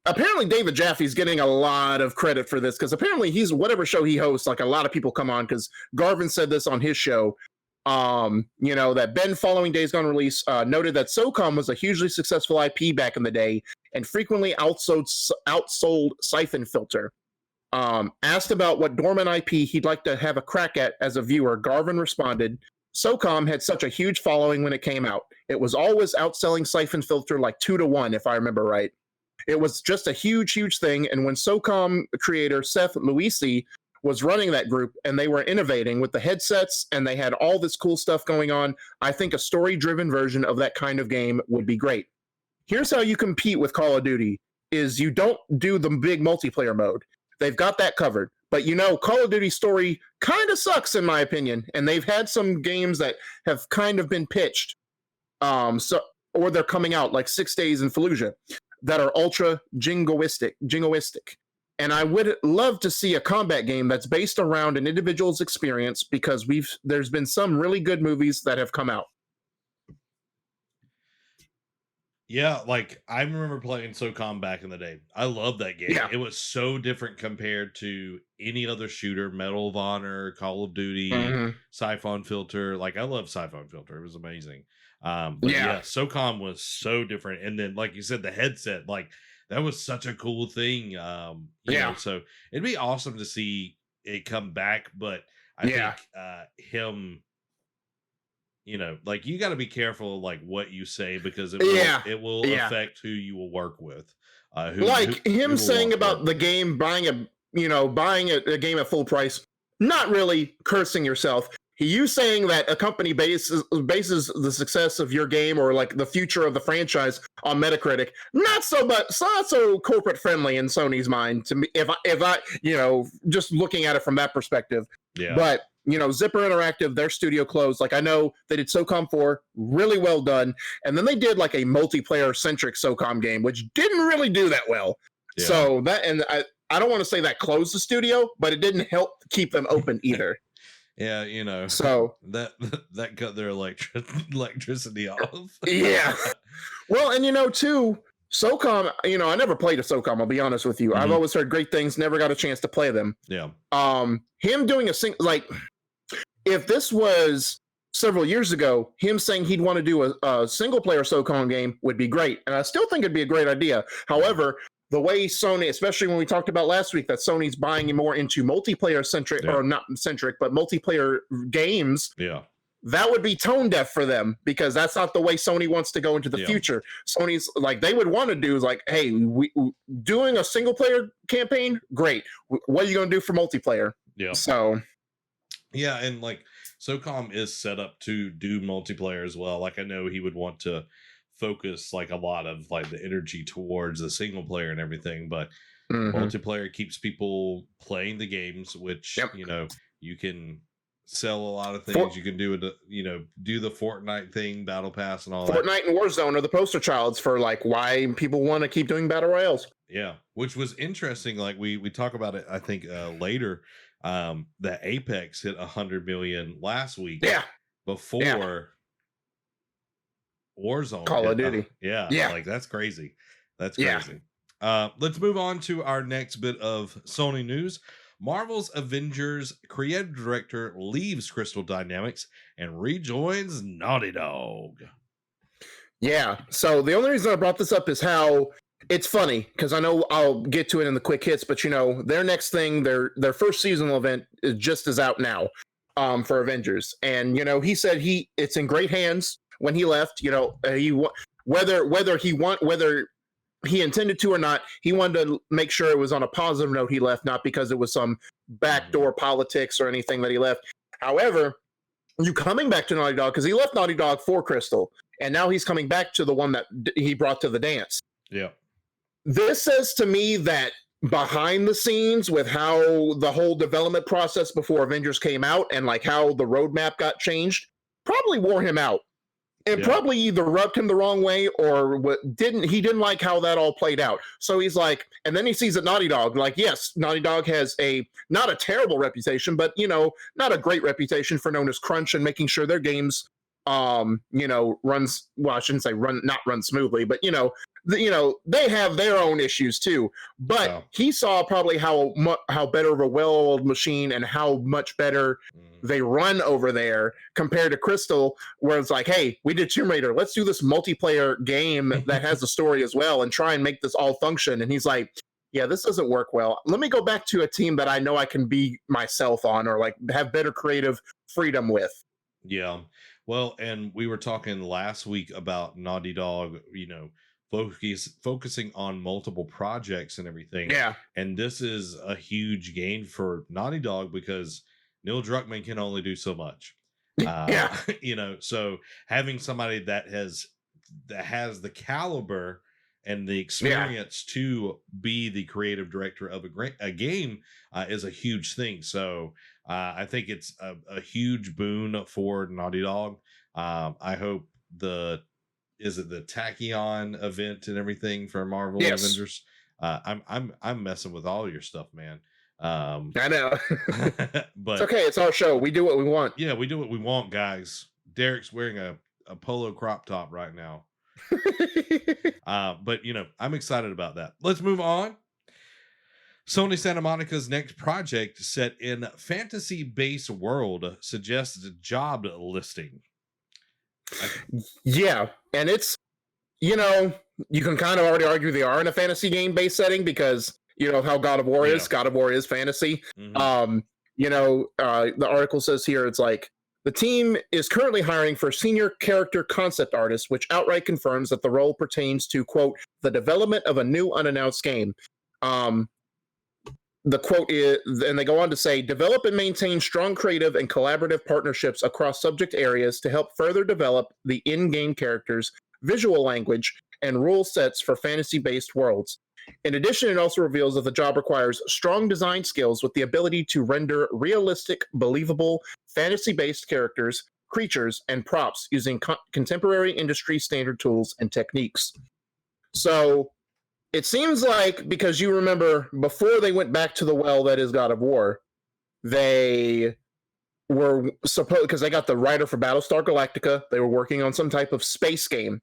apparently David Jaffe's getting a lot of credit for this, because apparently he's, whatever show he hosts, a lot of people come on, because Garvin said this on his show. That Ben, following Days Gone release, noted that SOCOM was a hugely successful IP back in the day and frequently outsold Siphon Filter. Asked about what dormant IP he'd like to have a crack at as a viewer, Garvin responded, SOCOM had such a huge following when it came out. It was always outselling Siphon Filter 2-1, if I remember right. It was just a huge, huge thing. And when SOCOM creator Seth Luisi was running that group, and they were innovating with the headsets, and they had all this cool stuff going on. I think a story-driven version of that kind of game would be great. Here's how you compete with Call of Duty: is you don't do the big multiplayer mode. They've got that covered. But Call of Duty story kind of sucks in my opinion, and they've had some games that have kind of been pitched, or they're coming out like 6 Days in Fallujah, that are ultra jingoistic. And I would love to see a combat game that's based around an individual's experience, because there's been some really good movies that have come out. Yeah, like I remember playing SOCOM back in the day. I love that game. Yeah. It was so different compared to any other shooter, Medal of Honor, Call of Duty, Siphon Filter. Like I love Siphon Filter. It was amazing. But yeah, SOCOM was so different. And then, like you said, the headset, like that was such a cool thing. You know, so it'd be awesome to see it come back. But I think him, like you got to be careful like what you say, because it will affect who you will work with. Him saying about the game, buying a game at full price, not really cursing yourself. You saying that a company bases the success of your game or like the future of the franchise on Metacritic, not so corporate friendly in Sony's mind to me. If I just looking at it from that perspective, but Zipper Interactive, their studio closed. Like I know they did SOCOM 4, really well done, and then they did like a multiplayer centric SOCOM game, which didn't really do that well. Yeah. So that, and I don't want to say that closed the studio, but it didn't help keep them open either. Yeah, so that cut their electricity off. Yeah. Well, and too, SOCOM, I never played a SOCOM, I'll be honest with you. I've always heard great things, never got a chance to play them. Yeah. Him doing if this was several years ago, him saying he'd want to do a single player SOCOM game would be great. And I still think it'd be a great idea. However, the way Sony, especially when we talked about last week, that Sony's buying more into multiplayer centric, or not centric, but multiplayer games. Yeah. That would be tone deaf for them, because that's not the way Sony wants to go into the future. Sony's they would want to do is hey, we doing a single player campaign, great. What are you going to do for multiplayer? Yeah. So, yeah, and SOCOM is set up to do multiplayer as well. Like I know he would want to focus a lot of the energy towards the single player and everything, but multiplayer keeps people playing the games, which you can sell a lot of things. You can do do the Fortnite thing, battle pass and all that. Fortnite and Warzone are the poster childs for why people want to keep doing battle royales. Yeah, which was interesting. We talk about it, I think, later. That Apex hit 100 million last week. Yeah, before Warzone, Call of Duty. That's crazy. That's crazy. Let's move on to our next bit of Sony news. Marvel's Avengers creative director leaves Crystal Dynamics and rejoins Naughty Dog. Yeah. So the only reason I brought this up is how it's funny, because I know I'll get to it in the quick hits, but their next thing, their first seasonal event is out now for Avengers. And he said it's in great hands when he left. Whether he intended to or not, he wanted to make sure it was on a positive note he left, not because it was some backdoor politics or anything that he left. However, you coming back to Naughty Dog, because he left Naughty Dog for Crystal, and now he's coming back to the one that he brought to the dance. Yeah. This says to me that behind the scenes, with how the whole development process before Avengers came out and how the roadmap got changed, probably wore him out. It probably either rubbed him the wrong way or he didn't like how that all played out. So he's and then he sees that Naughty Dog, yes, Naughty Dog has not a terrible reputation, but not a great reputation for known as crunch and making sure their games runs, well, I shouldn't say not run smoothly, but they have their own issues too. But he saw probably how better of a well-oiled machine and how much better they run over there compared to Crystal, where it's hey, we did Tomb Raider, let's do this multiplayer game that has a story as well and try and make this all function. And he's yeah, this doesn't work well. Let me go back to a team that I know I can be myself on, or have better creative freedom with. Yeah. Well, and we were talking last week about Naughty Dog, focusing on multiple projects and everything. Yeah. And this is a huge gain for Naughty Dog because Neil Druckmann can only do so much. Yeah. So having somebody that has the caliber and the Yeah. experience to be the creative director of a game is a huge thing. So I think it's a huge boon for Naughty Dog. I hope the Tachyon event and everything for Marvel Yes. Avengers. I'm messing with all your stuff, man. I know. But it's okay. It's our show. We do what we want. yeah, we do what we want, guys. Derek's wearing a polo crop top right now. But I'm excited about that. Let's move on. Sony Santa Monica's next project set in fantasy-based world suggests job listing. Yeah, and it's you can kind of already argue they are in a fantasy game based setting because how God of War is. God of War is fantasy. Mm-hmm. The article says here it's like the team is currently hiring for senior character concept artist, which outright confirms that the role pertains to, quote, the development of a new unannounced game. The quote is, and they go on to say, develop and maintain strong creative and collaborative partnerships across subject areas to help further develop the in-game characters, visual language, and rule sets for fantasy-based worlds. In addition, it also reveals that the job requires strong design skills with the ability to render realistic, believable, fantasy-based characters, creatures, and props using contemporary industry standard tools and techniques. So it seems like, because you remember before they went back to the well that is God of War, they were supposed, because they got the writer for Battlestar Galactica, they were working on some type of space game.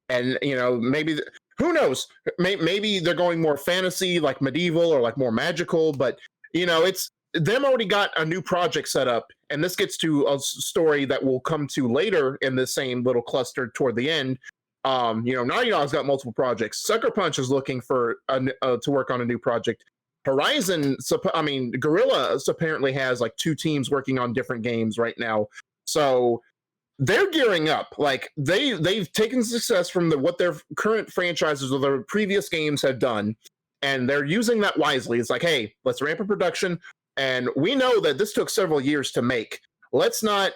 And, maybe, who knows? Maybe they're going more fantasy, like medieval or like more magical, but, it's them already got a new project set up. And this gets to a story that we'll come to later in the same little cluster toward the end. Naughty Dog's got multiple projects. Sucker Punch is looking for to work on a new project. Horizon, Guerrilla apparently has like 2 teams working on different games right now. So they're gearing up. Like they've taken success from what their current franchises or their previous games have done, and they're using that wisely. It's like, hey, let's ramp up production, and we know that this took several years to make. Let's not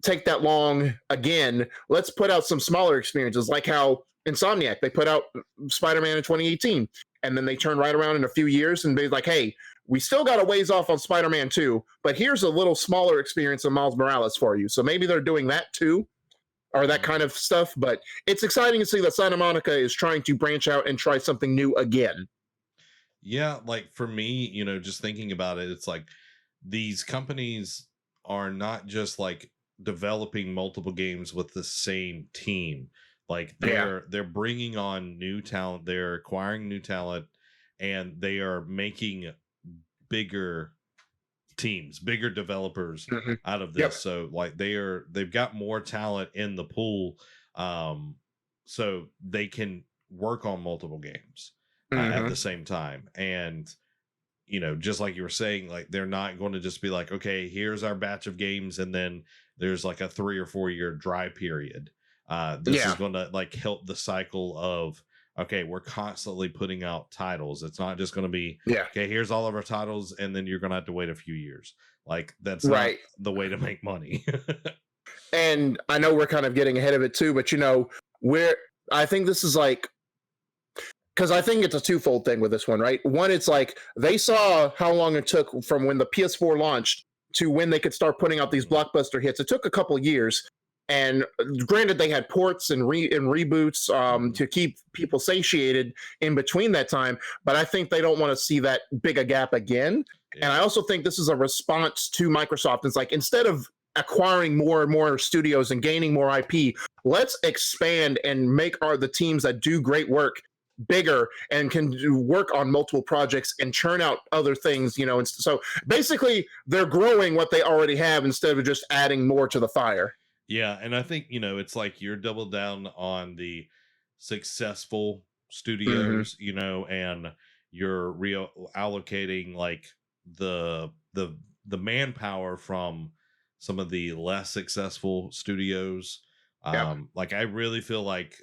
take that long again. Let's put out some smaller experiences, like how Insomniac, they put out Spider-Man in 2018, and then they turned right around in a few years and be like, hey, we still got a ways off on Spider-Man 2, but here's a little smaller experience of Miles Morales for you. So maybe they're doing that too, or that kind of stuff. But it's exciting to see that Santa Monica is trying to branch out and try something new again. Yeah, like for me, just thinking about it, it's like these companies are not just like developing multiple games with the same team. Like they're bringing on new talent, they're acquiring new talent, and they are making bigger teams, bigger developers out of this. Yep. So like they've got more talent in the pool, so they can work on multiple games at the same time. And just like you were saying, like they're not going to just be like, okay, here's our batch of games, and then there's like a 3 or 4 year dry period. This is going to like help the cycle of, okay, we're constantly putting out titles. It's not just going to be, okay, here's all of our titles, and then you're going to have to wait a few years. Like that's not the way to make money. And I know we're kind of getting ahead of it too, but I think this is like, because I think it's a twofold thing with this one, right? One, it's like they saw how long it took from when the PS4 launched to when they could start putting out these blockbuster hits. It took a couple of years. And granted, they had ports and reboots to keep people satiated in between that time. But I think they don't want to see that big a gap again. Yeah. And I also think this is a response to Microsoft. It's like, instead of acquiring more and more studios and gaining more IP, let's expand and make the teams that do great work bigger and can work on multiple projects and churn out other things, and so basically they're growing what they already have instead of just adding more to the fire. Yeah, and I think it's like you're doubled down on the successful studios, and you're reallocating like the manpower from some of the less successful studios. Like I really feel like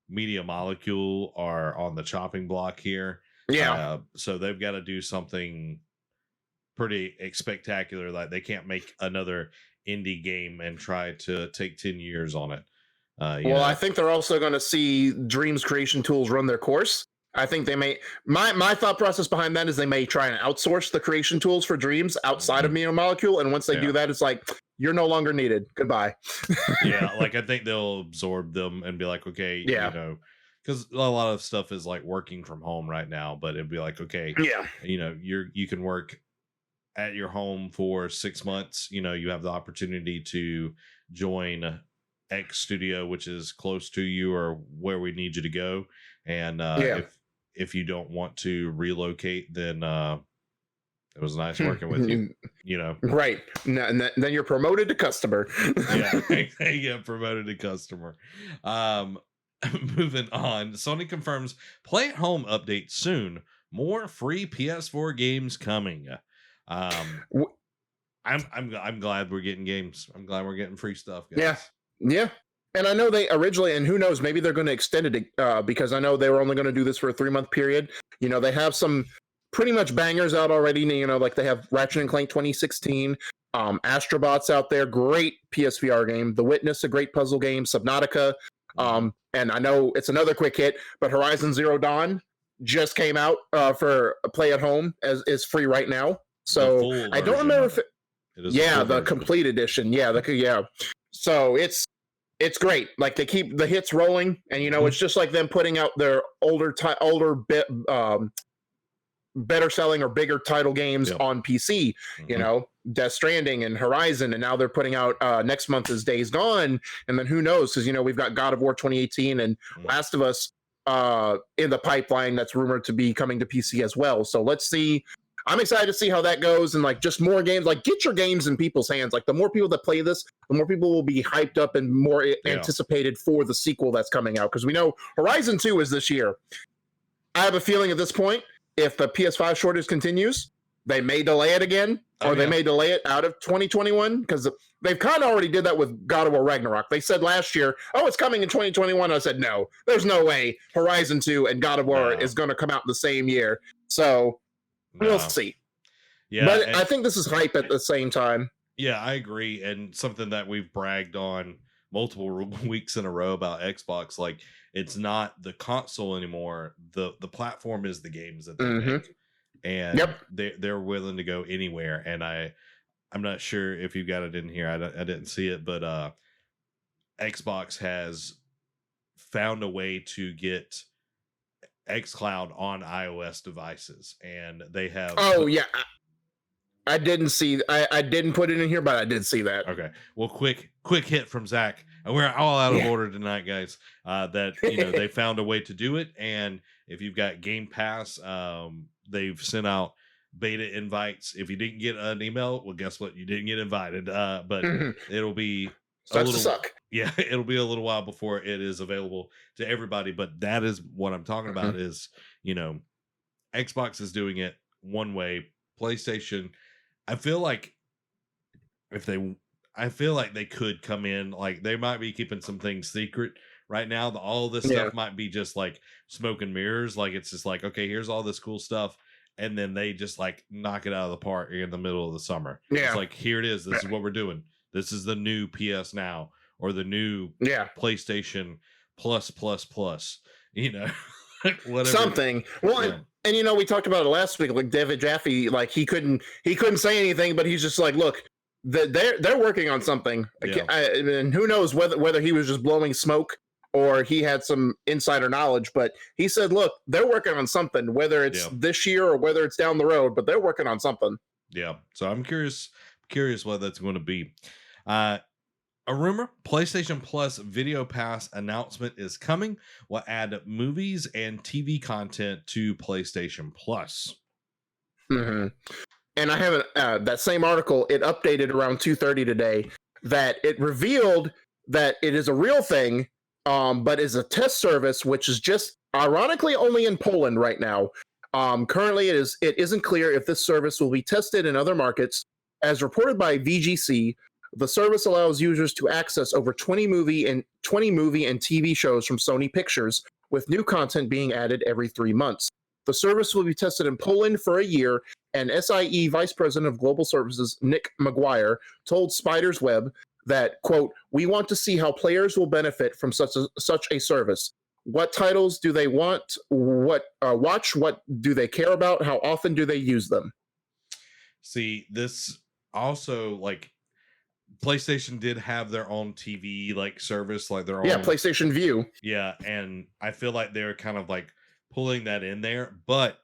Media Molecule are on the chopping block here. Yeah. So they've got to do something pretty spectacular. Like they can't make another indie game and try to take 10 years on it. I think they're also going to see Dreams Creation Tools run their course. I think they may. My thought process behind that is they may try and outsource the creation tools for Dreams outside of Media Molecule, and once they do that, it's like you're no longer needed. Goodbye. Yeah, like I think they'll absorb them and be like, okay, you know, because a lot of stuff is like working from home right now, but it'd be like, okay, you know, you can work at your home for 6 months. You know, you have the opportunity to join X studio, which is close to you or where we need you to go, and if you don't want to relocate, then it was nice working with you. You know, right? And then you're promoted to customer. Yeah, promoted to customer. Moving on, Sony confirms Play at Home update soon. More free PS4 games coming. I'm glad we're getting games. I'm glad we're getting free stuff, guys. Yeah. And I know they originally, and who knows, maybe they're going to extend it because I know they were only going to do this for a 3-month period. You know, they have some pretty much bangers out already. You know, like they have Ratchet and Clank 2016, Astrobot's out there, great PSVR game. The Witness, a great puzzle game. Subnautica, and I know it's another quick hit, but Horizon Zero Dawn just came out for Play at Home is free right now. So I don't remember if the complete edition. So it's great. Like they keep the hits rolling, and you know it's just like them putting out their better selling or bigger title games on PC. You know, Death Stranding and Horizon, and now they're putting out next month is Days Gone, and then who knows? Because you know we've got God of War 2018 and Last of Us in the pipeline that's rumored to be coming to PC as well. So let's see. I'm excited to see how that goes, and like just more games. Like get your games in people's hands. Like the more people that play this, the more people will be hyped up and more anticipated for the sequel that's coming out. Because we know Horizon 2 is this year. I have a feeling at this point, if the PS5 shortage continues, they may delay it again, or they may delay it out of 2021 because they've kind of already did that with God of War Ragnarok. They said last year, "Oh, it's coming in 2021." I said, "No, there's no way Horizon 2 and God of War is going to come out in the same year." So. We'll see. Yeah, but I think this is hype at the same time. Yeah, I agree. And something that we've bragged on multiple weeks in a row about Xbox, like it's not the console anymore. The platform is the games that they make, and they're willing to go anywhere. And I'm not sure if you got it in here. I didn't see it, but Xbox has found a way to get xCloud on iOS devices, and they have I didn't see I didn't put it in here, but I did see that. Okay, well, quick hit from Zach, and we're all out of order tonight, guys. That you know they found a way to do it, and if you've got Game Pass, they've sent out beta invites. If you didn't get an email, well, guess what, you didn't get invited, but it'll be starts to suck. Yeah, it'll be a little while before it is available to everybody, but that is what I'm talking about is, you know, Xbox is doing it one way, PlayStation, I feel like they could come in, like they might be keeping some things secret right now. All this stuff might be just like smoke and mirrors, like it's just like, okay, here's all this cool stuff, and then they just like knock it out of the park in the middle of the summer. It's like, here it is, this is what we're doing. This is the new PS Now, or the new PlayStation plus, you know, whatever. Something. Well, and you know, we talked about it last week. Like David Jaffe, like he couldn't say anything, but he's just like, look, they're working on something, and who knows whether he was just blowing smoke or he had some insider knowledge. But he said, look, they're working on something, whether it's this year or whether it's down the road, but they're working on something. Yeah. So I'm curious what that's going to be. A rumor, PlayStation Plus Video Pass announcement is coming. Will add movies and TV content to PlayStation Plus. And I haven't, that same article, it updated around 2:30 today, that it revealed that it is a real thing, but is a test service, which is just ironically only in Poland right now. Currently, it isn't clear if this service will be tested in other markets. As reported by VGC, The service allows users to access over 20 movie and TV shows from Sony Pictures, with new content being added every 3 months. The service will be tested in Poland for a year, and SIE Vice President of Global Services Nick McGuire told Spider's Web that, quote, "We want to see how players will benefit from such a service. What titles do they want? Watch? What do they care about? How often do they use them?" See, this also, like, PlayStation did have their own TV like service, like their own PlayStation View. Yeah, and I feel like they're kind of like pulling that in there, but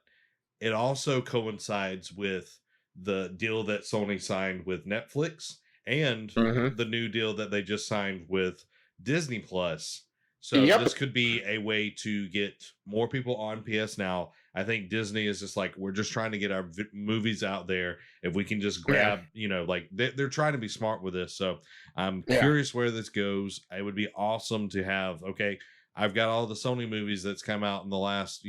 it also coincides with the deal that Sony signed with Netflix and the new deal that they just signed with Disney Plus. So this could be a way to get more people on PS Now. I think Disney is just like, we're just trying to get our movies out there. If we can just grab, like they're trying to be smart with this. So I'm curious where this goes. It would be awesome to have, okay, I've got all the Sony movies that's come out in the last,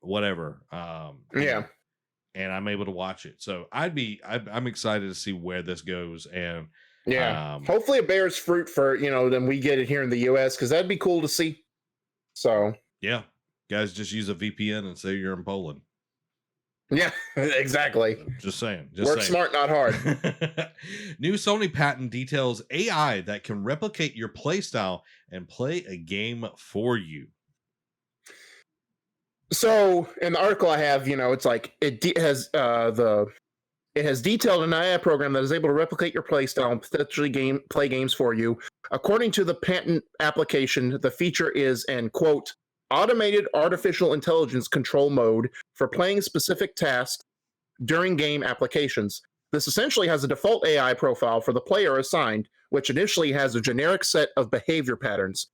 whatever. And I'm able to watch it. So I'm excited to see where this goes. And hopefully it bears fruit for, then we get it here in the US, because that'd be cool to see. So yeah, guys, just use a VPN and say you're in Poland. Yeah, exactly. Just saying. Work smart, not hard. New Sony patent details AI that can replicate your playstyle and play a game for you. So in the article I have, it's like it has detailed an AI program that is able to replicate your playstyle and potentially play games for you. According to the patent application, the feature is an, quote, automated artificial intelligence control mode for playing specific tasks during game applications. This essentially has a default AI profile for the player assigned, which initially has a generic set of behavior patterns.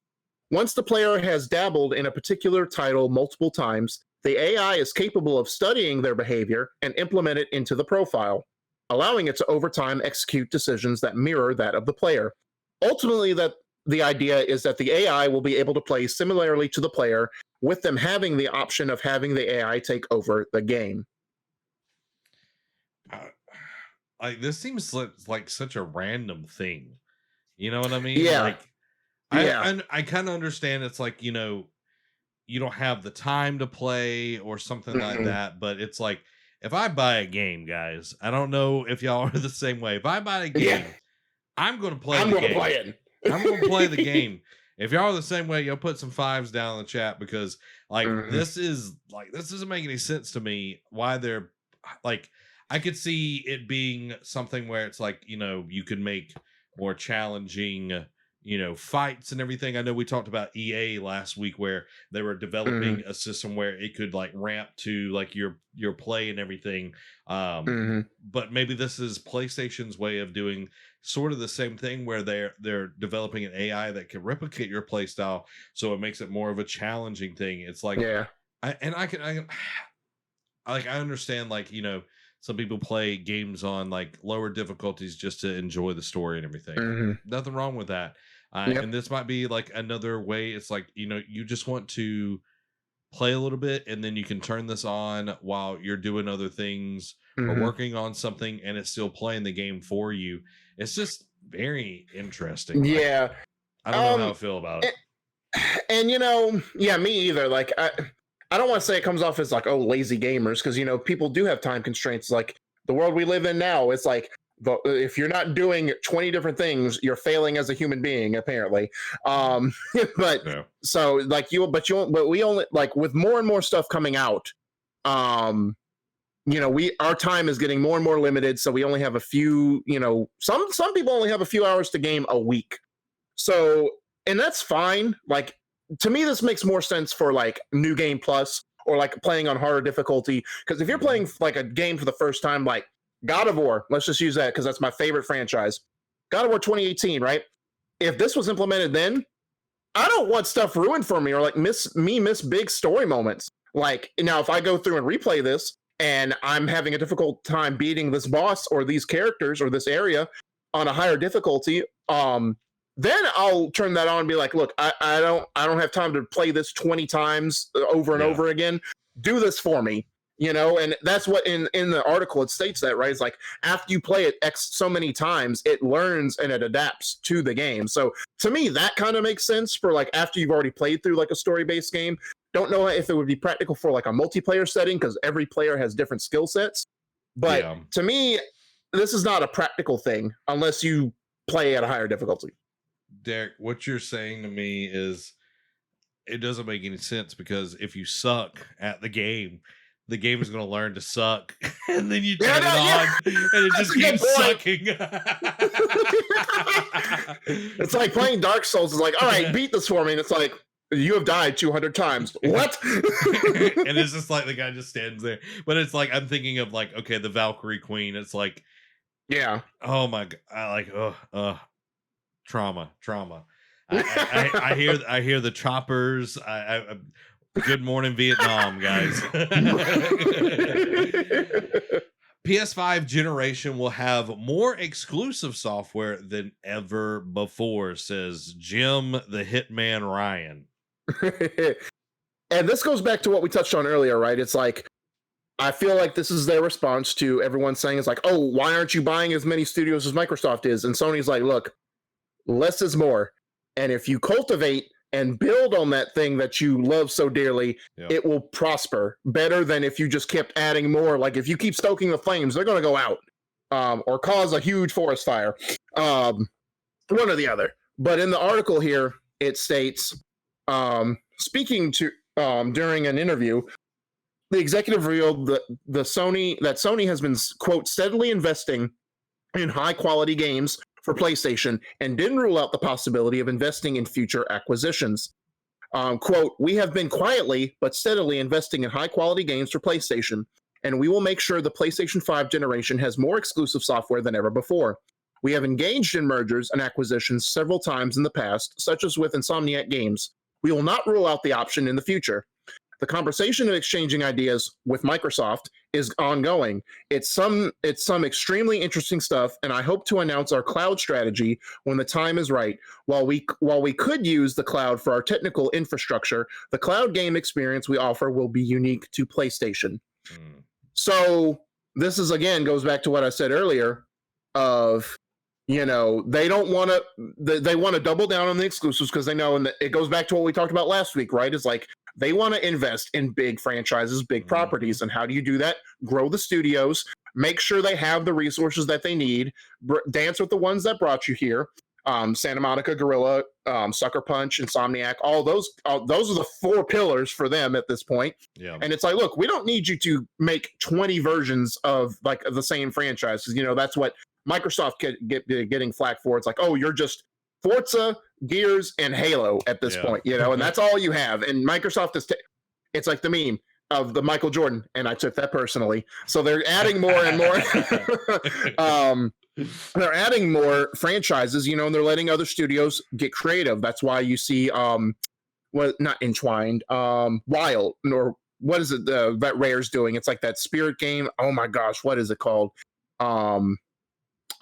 Once the player has dabbled in a particular title multiple times, the AI is capable of studying their behavior and implement it into the profile, allowing it to over time execute decisions that mirror that of the player. Ultimately, the idea is that the AI will be able to play similarly to the player, with them having the option of having the AI take over the game. Like, this seems like such a random thing. You know what I mean? Yeah. Like, I kind of understand it's like, you don't have the time to play or something like that, but it's like, if I buy a game, guys, I don't know if y'all are the same way. If I buy a game, I'm going to play the game. I'm going to play the game. If y'all are the same way, you'll put some 5s down in the chat, because like this doesn't make any sense to me why they're like, I could see it being something where it's like, you could make more challenging, fights and everything. I know we talked about EA last week, where they were developing a system where it could like ramp to like your play and everything. But maybe this is PlayStation's way of doing sort of the same thing, where they're developing an AI that can replicate your play style, so it makes it more of a challenging thing. It's like, I understand, like, some people play games on like lower difficulties just to enjoy the story and everything. Nothing wrong with that. And this might be like another way. It's like, you just want to play a little bit, and then you can turn this on while you're doing other things or working on something, and it's still playing the game for you. It's just very interesting. Yeah. Like, I don't know how I feel about it. And, me either. Like, I don't want to say it comes off as like, oh, lazy gamers, because, people do have time constraints. Like, the world we live in now, it's like, but if you're not doing 20 different things, you're failing as a human being, apparently. So like but we only, like, with more and more stuff coming out, our time is getting more and more limited. So we only have a few, some people only have a few hours to game a week. So, and that's fine. Like, to me, this makes more sense for like New Game Plus, or like playing on harder difficulty. Because if you're playing like a game for the first time, like God of War, let's just use that because that's my favorite franchise. God of War 2018, right? If this was implemented then, I don't want stuff ruined for me, or like miss big story moments. Like, now if I go through and replay this and I'm having a difficult time beating this boss or these characters or this area on a higher difficulty, then I'll turn that on and be like, look, I don't have time to play this 20 times over and over again. Do this for me. You know, and that's what in the article it states that, right? It's like after you play it X so many times, it learns and it adapts to the game. So to me, that kind of makes sense for like after you've already played through like a story-based game. Don't know if it would be practical for like a multiplayer setting because every player has different skill sets. But to me, this is not a practical thing unless you play at a higher difficulty. Derek, what you're saying to me is it doesn't make any sense, because if you suck at the game is going to learn to suck, and then you turn it on, and it just keeps sucking. It's like playing Dark Souls. It's like, all right, beat this for me. And it's like, you have died 200 times. What? And it's just like the guy just stands there. But it's like, I'm thinking of like, okay, the Valkyrie Queen. It's like, yeah. Oh my God. I like, trauma. I hear the choppers. Good morning, Vietnam, guys. PS5 generation will have more exclusive software than ever before, says Jim the Hitman Ryan. And this goes back to what we touched on earlier, right? It's like, I feel like this is their response to everyone saying, it's like, oh, why aren't you buying as many studios as Microsoft is? And Sony's like, look, less is more. And if you cultivate and build on that thing that you love so dearly, it will prosper better than if you just kept adding more. Like if you keep stoking the flames, they're going to go out or cause a huge forest fire. One or the other. But in the article here, it states, speaking to during an interview, the executive revealed that Sony has been, quote, steadily investing in high quality games for PlayStation and didn't rule out the possibility of investing in future acquisitions. Quote, we have been quietly but steadily investing in high quality games for PlayStation, and we will make sure the PlayStation 5 generation has more exclusive software than ever before. We have engaged in mergers and acquisitions several times in the past, such as with Insomniac Games. We will not rule out the option in the future. The conversation of exchanging ideas with Microsoft is ongoing. It's some extremely interesting stuff, and I hope to announce our cloud strategy when the time is right. While we could use the cloud for our technical infrastructure, the cloud game experience we offer will be unique to PlayStation. So this is, again, goes back to what I said earlier of, you know, they don't want to, they want to double down on the exclusives because they know, and it goes back to what we talked about last week, right? It's like, they want to invest in big franchises, big properties. And how do you do that? Grow the studios, make sure they have the resources that they need, dance with the ones that brought you here. Santa Monica, Guerrilla, Sucker Punch, Insomniac, all those are the 4 pillars for them at this point. Yeah. And it's like, look, we don't need you to make 20 versions of like the same franchise. You know, that's what Microsoft getting flack for. It's like, oh, you're just Forza, Gears, and Halo at this point, you know, and that's all you have. And Microsoft is, it's like the meme of the Michael Jordan, and I took that personally. So they're adding more and more. They're adding more franchises, you know, and they're letting other studios get creative. That's why you see, not Entwined, Wild, or what is it that Rare's doing? It's like that Spirit game. Oh my gosh, what is it called?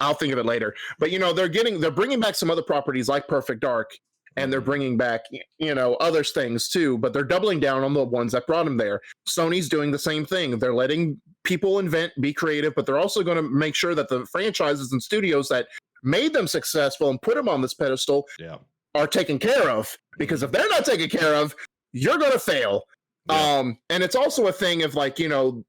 I'll think of it later. But, you know, they're bringing back some other properties like Perfect Dark, and they're bringing back, you know, other things too, but they're doubling down on the ones that brought them there. Sony's doing the same thing. They're letting people invent, be creative, but they're also going to make sure that the franchises and studios that made them successful and put them on this pedestal are taken care of. Because if they're not taken care of, you're going to fail. And it's also a thing of like, you know,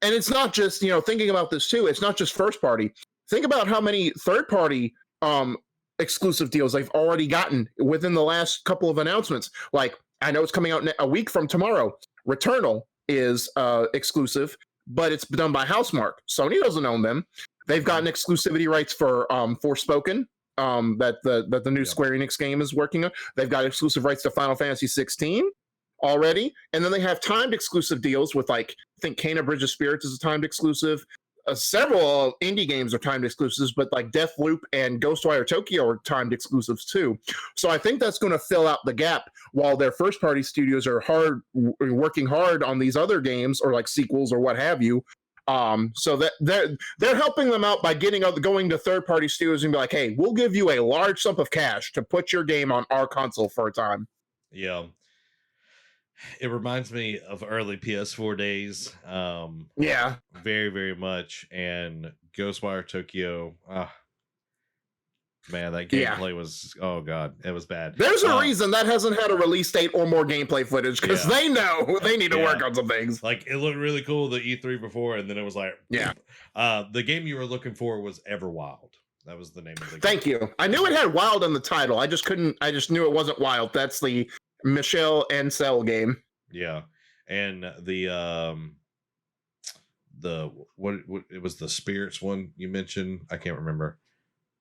and it's not just, you know, thinking about this too, it's not just first party. Think about how many third party exclusive deals they've already gotten within the last couple of announcements. Like, I know it's coming out a week from tomorrow. Returnal is exclusive, but it's done by Housemarque. Sony doesn't own them. They've gotten exclusivity rights for Forspoken, that the new Square Enix game is working on. They've got exclusive rights to Final Fantasy 16 already, and then they have timed exclusive deals with, like, I think Kena Bridge of Spirits is a timed exclusive. Several indie games are timed exclusives, but like Deathloop and Ghostwire Tokyo are timed exclusives too. So I think that's going to fill out the gap while their first party studios are working hard on these other games or like sequels or what have you. So that they're helping them out by going to third party studios and be like, hey, we'll give you a large sum of cash to put your game on our console for a time. Yeah. It reminds me of early PS4 days. Yeah, Very, very much. And Ghostwire Tokyo. Man, that yeah. gameplay was, oh god, it was bad. There's a reason that hasn't had a release date or more gameplay footage, because Yeah. they know they need to Yeah. work on some things. Like, it looked really cool the E3 before, and then it was like, Yeah. The game you were looking for was Everwild. That was the name of the game. Thank you. I knew it had Wild in the title. I just knew it wasn't Wild. That's the Michelle Ancel game. Yeah. And the what it was, the Spirits one you mentioned. I can't remember.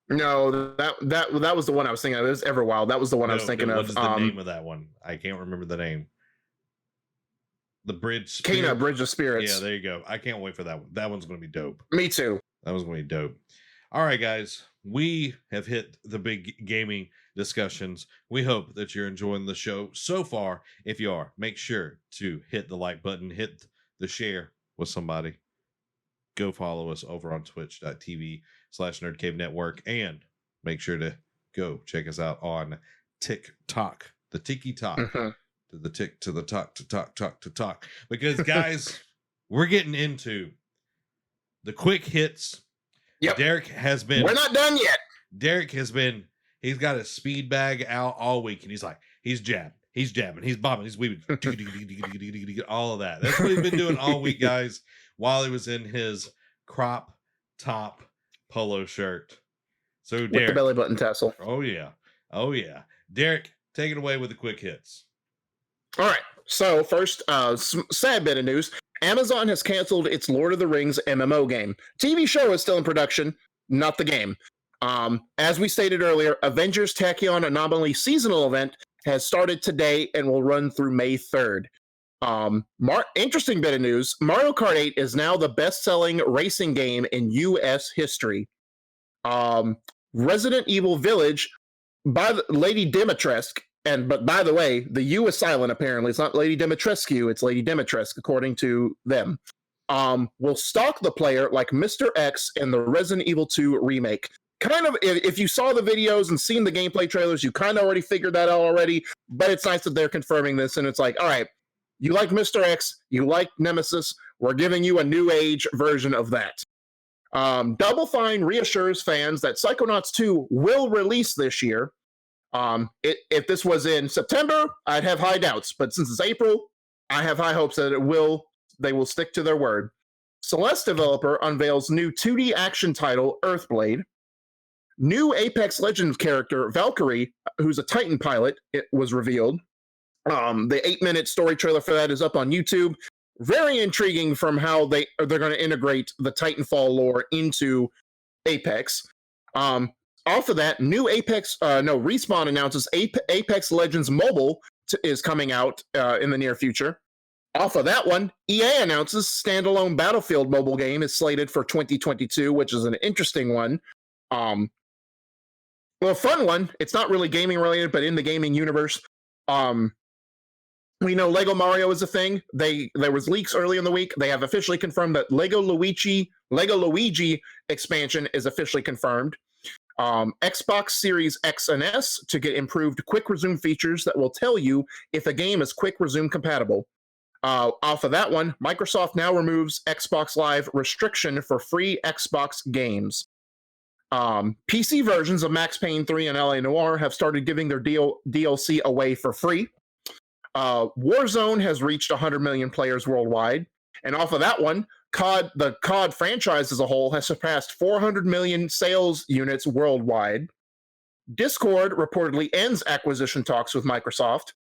No, that was the one I was thinking of. It was Everwild. That was the one I was thinking of. What is the name of that one? I can't remember the name. The Bridge. Kena, Bridge of Spirits. Yeah, there you go. I can't wait for that one. That one's going to be dope. Me too. That one's going to be dope. All right, guys. We have hit the big gaming discussions. We hope that you're enjoying the show so far. If you are, make sure to hit the like button, hit the share with somebody. Go follow us over on twitch.tv/Nerd Network, and make sure to go check us out on TikTok, the Tiki Talk, to the tick, to the talk, to talk. Because, guys, we're getting into the quick hits. Yep. Derek has been. We're not done yet. Derek has been. He's got a speed bag out all week, and he's jabbing, he's bombing, he's weaving, all of that. That's what he's been doing all week, guys, while he was in his crop top polo shirt. So, Derek, with the belly button tassel. Oh yeah. Derek, take it away with the quick hits. All right. So first, sad bit of news. Amazon has canceled its Lord of the Rings MMO game. TV show is still in production, not the game. As we stated earlier, Avengers Tachyon Anomaly seasonal event has started today and will run through May 3rd. Interesting bit of news. Mario Kart 8 is now the best-selling racing game in U.S. history. Resident Evil Village by Lady Dimitrescu, but by the way, the U is silent apparently. It's not Lady Dimitrescu, it's Lady Dimitrescu, according to them. Will stalk the player like Mr. X in the Resident Evil 2 remake. Kind of, if you saw the videos and seen the gameplay trailers, you kind of already figured that out already, but it's nice that they're confirming this, and it's like, all right, you like Mr. X, you like Nemesis, we're giving you a new age version of that. Double Fine reassures fans that Psychonauts 2 will release this year. If this was in September, I'd have high doubts, but since it's April, I have high hopes that they will stick to their word. Celeste developer unveils new 2D action title, Earthblade. New Apex Legends character, Valkyrie, who's a Titan pilot, it was revealed. The 8-minute story trailer for that is up on YouTube. Very intriguing from how they're going to integrate the Titanfall lore into Apex. Off of that, new Respawn announces Apex Legends Mobile is coming out in the near future. Off of that one, EA announces standalone Battlefield mobile game is slated for 2022, which is an interesting one. Well, a fun one. It's not really gaming related, but in the gaming universe. We know Lego Mario is a thing. There was leaks early in the week. They have officially confirmed that Lego Luigi expansion is officially confirmed. Xbox Series X and S to get improved quick resume features that will tell you if a game is quick resume compatible. Off of that one, Microsoft now removes Xbox Live restriction for free Xbox games. PC versions of Max Payne 3 and LA Noire have started giving their DLC away for free. Warzone has reached 100 million players worldwide. And off of that one, the COD franchise as a whole has surpassed 400 million sales units worldwide. Discord reportedly ends acquisition talks with Microsoft.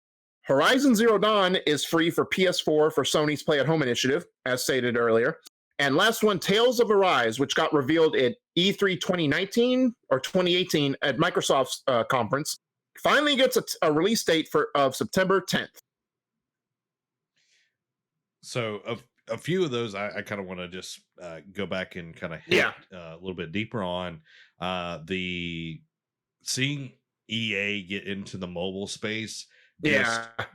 Horizon Zero Dawn is free for PS4 for Sony's Play at Home initiative, as stated earlier. And last one, Tales of Arise, which got revealed at E3 2019 or 2018 at Microsoft's conference, finally gets a release date of September 10th. So a few of those I kind of want to just go back and kind of hit a little bit deeper on. The seeing EA get into the mobile space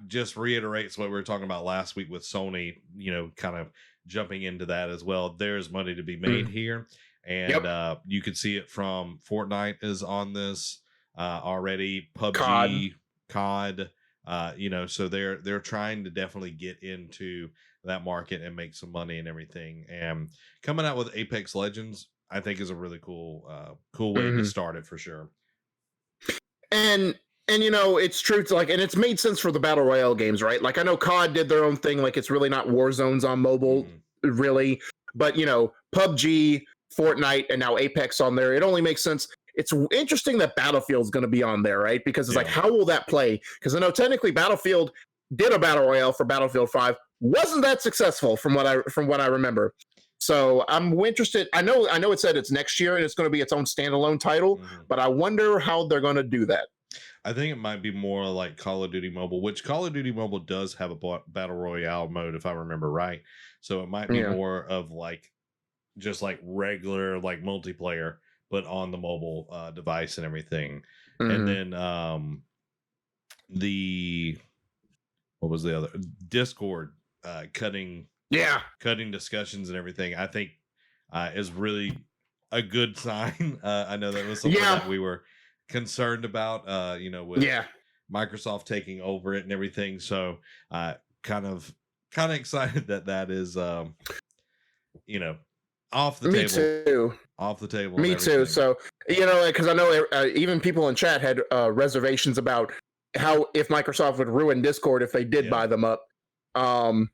just reiterates what we were talking about last week with Sony, kind of jumping into that as well. There's money to be made here, and you can see it from Fortnite is on this already, PUBG, COD, So they're trying to definitely get into that market and make some money and everything. And coming out with Apex Legends, I think, is a really cool way to start it for sure. And it's true to and it's made sense for the battle royale games, right? Like I know COD did their own thing, like it's really not war zones on mobile, really, but PUBG, Fortnite, and now Apex on there. It only makes sense. It's interesting that Battlefield's going to be on there, right? Because it's like, how will that play? Because I know technically Battlefield did a battle royale for Battlefield 5, wasn't that successful from what I remember. So I'm interested. I know it said it's next year and it's going to be its own standalone title, but I wonder how they're going to do that. I think it might be more like Call of Duty Mobile, which Call of Duty Mobile does have a battle royale mode, if I remember right. So it might be more of just like regular multiplayer, but on the mobile device and everything. And then what was the other? Discord cutting discussions and everything, I think is really a good sign. I know that was something that we were concerned about, with Microsoft taking over it and everything. So kind of excited that is off the table. Too. Off the table. Me too. So because I know even people in chat had reservations about how if Microsoft would ruin Discord if they did buy them up. One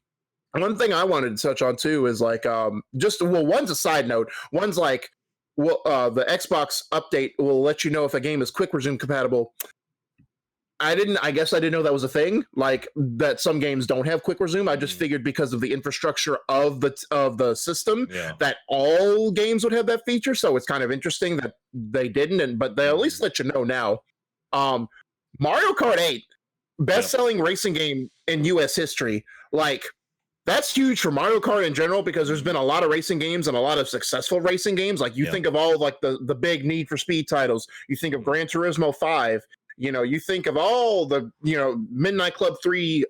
thing I wanted to touch on too is one's a side note. One's the Xbox update will let you know if a game is quick resume compatible. I guess I didn't know that was a thing, like that some games don't have quick resume. I just figured because of the infrastructure of the system that all games would have that feature. So it's kind of interesting that they didn't, but they at least let you know now. Mario Kart 8, best-selling racing game in US history. That's huge for Mario Kart in general because there's been a lot of racing games and a lot of successful racing games. Like you think of all the big Need for Speed titles. You think of Gran Turismo 5. You think of all the Midnight Club 3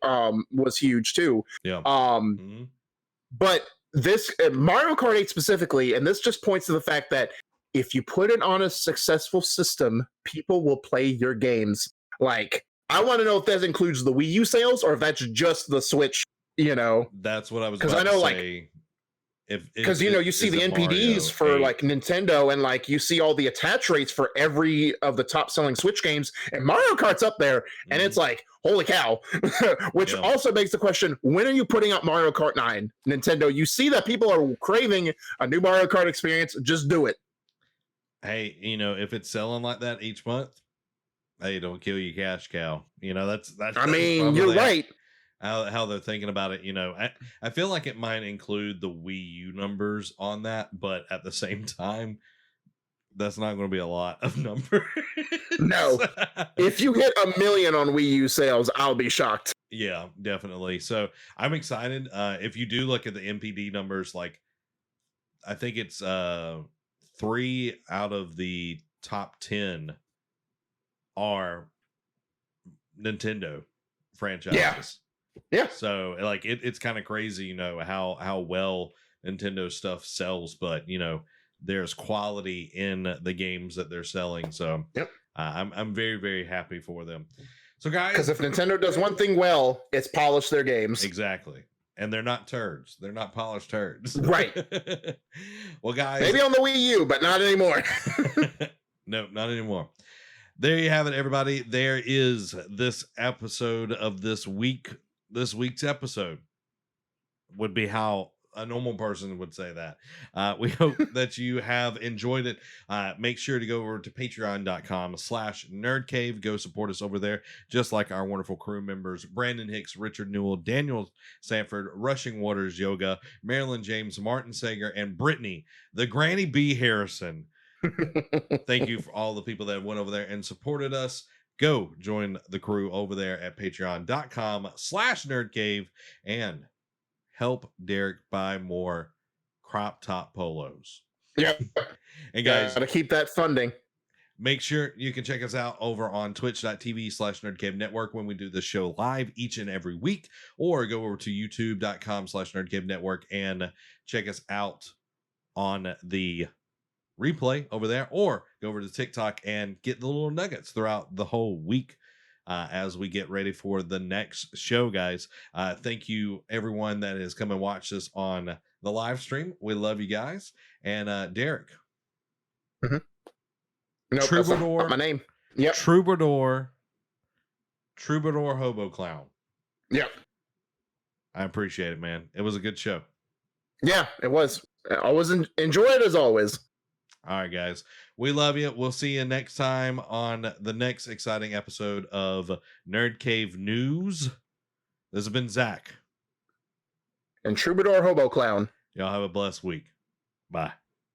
was huge too. But this Mario Kart 8 specifically, and this just points to the fact that if you put it on a successful system, people will play your games. I want to know if that includes the Wii U sales or if that's just the Switch. That's what I was about to say. Because you see the NPDs for Nintendo and you see all the attach rates for every of the top selling Switch games, and Mario Kart's up there, and it's holy cow. Which also begs the question, when are you putting out Mario Kart 9? Nintendo, you see that people are craving a new Mario Kart experience, just do it. Hey, if it's selling like that each month, hey, don't kill your cash cow. That's you're right. How they're thinking about it. I feel like it might include the Wii U numbers on that, but at the same time, that's not going to be a lot of numbers. No. If you hit 1 million on Wii U sales, I'll be shocked. Yeah, definitely. So I'm excited. If you do look at the MPD numbers, I think it's 3 out of the top 10 are Nintendo franchises. Yeah. So it's kind of crazy, how well Nintendo stuff sells, but there's quality in the games that they're selling. So I'm very, very happy for them. So guys, because if Nintendo does one thing well, it's polish their games. Exactly. And they're not turds. They're not polished turds. Right. Well, guys, maybe on the Wii U, but not anymore. No, not anymore. There you have it, everybody. There is this episode of this week. This week's episode would be how a normal person would say that. We hope that you have enjoyed it. Make sure to go over to patreon.com/nerdcave. Go support us over there, just like our wonderful crew members, Brandon Hicks, Richard Newell, Daniel Sanford, Rushing Waters Yoga, Marilyn James, Martin Sager, and Brittany, the Granny B. Harrison. Thank you for all the people that went over there and supported us. Go join the crew over there at patreon.com/nerdcave and help Derek buy more crop top polos. Yep. And guys, gotta keep that funding. Make sure you can check us out over on twitch.tv/nerdcave network when we do the show live each and every week, or go over to youtube.com/nerdcave network and check us out on the replay over there, or go over to TikTok and get the little nuggets throughout the whole week. as we get ready for the next show, guys. Thank you, everyone that has come and watched us on the live stream. We love you guys. And Derek. Mm-hmm. Nope, Troubadour. that's not my name. Yep. Troubadour Hobo Clown. Yep. I appreciate it, man. It was a good show. Yeah, it was. I always enjoy it as always. All right, guys. We love you. We'll see you next time on the next exciting episode of Nerd Cave News. This has been Zach. And Troubadour Hobo Clown. Y'all have a blessed week. Bye.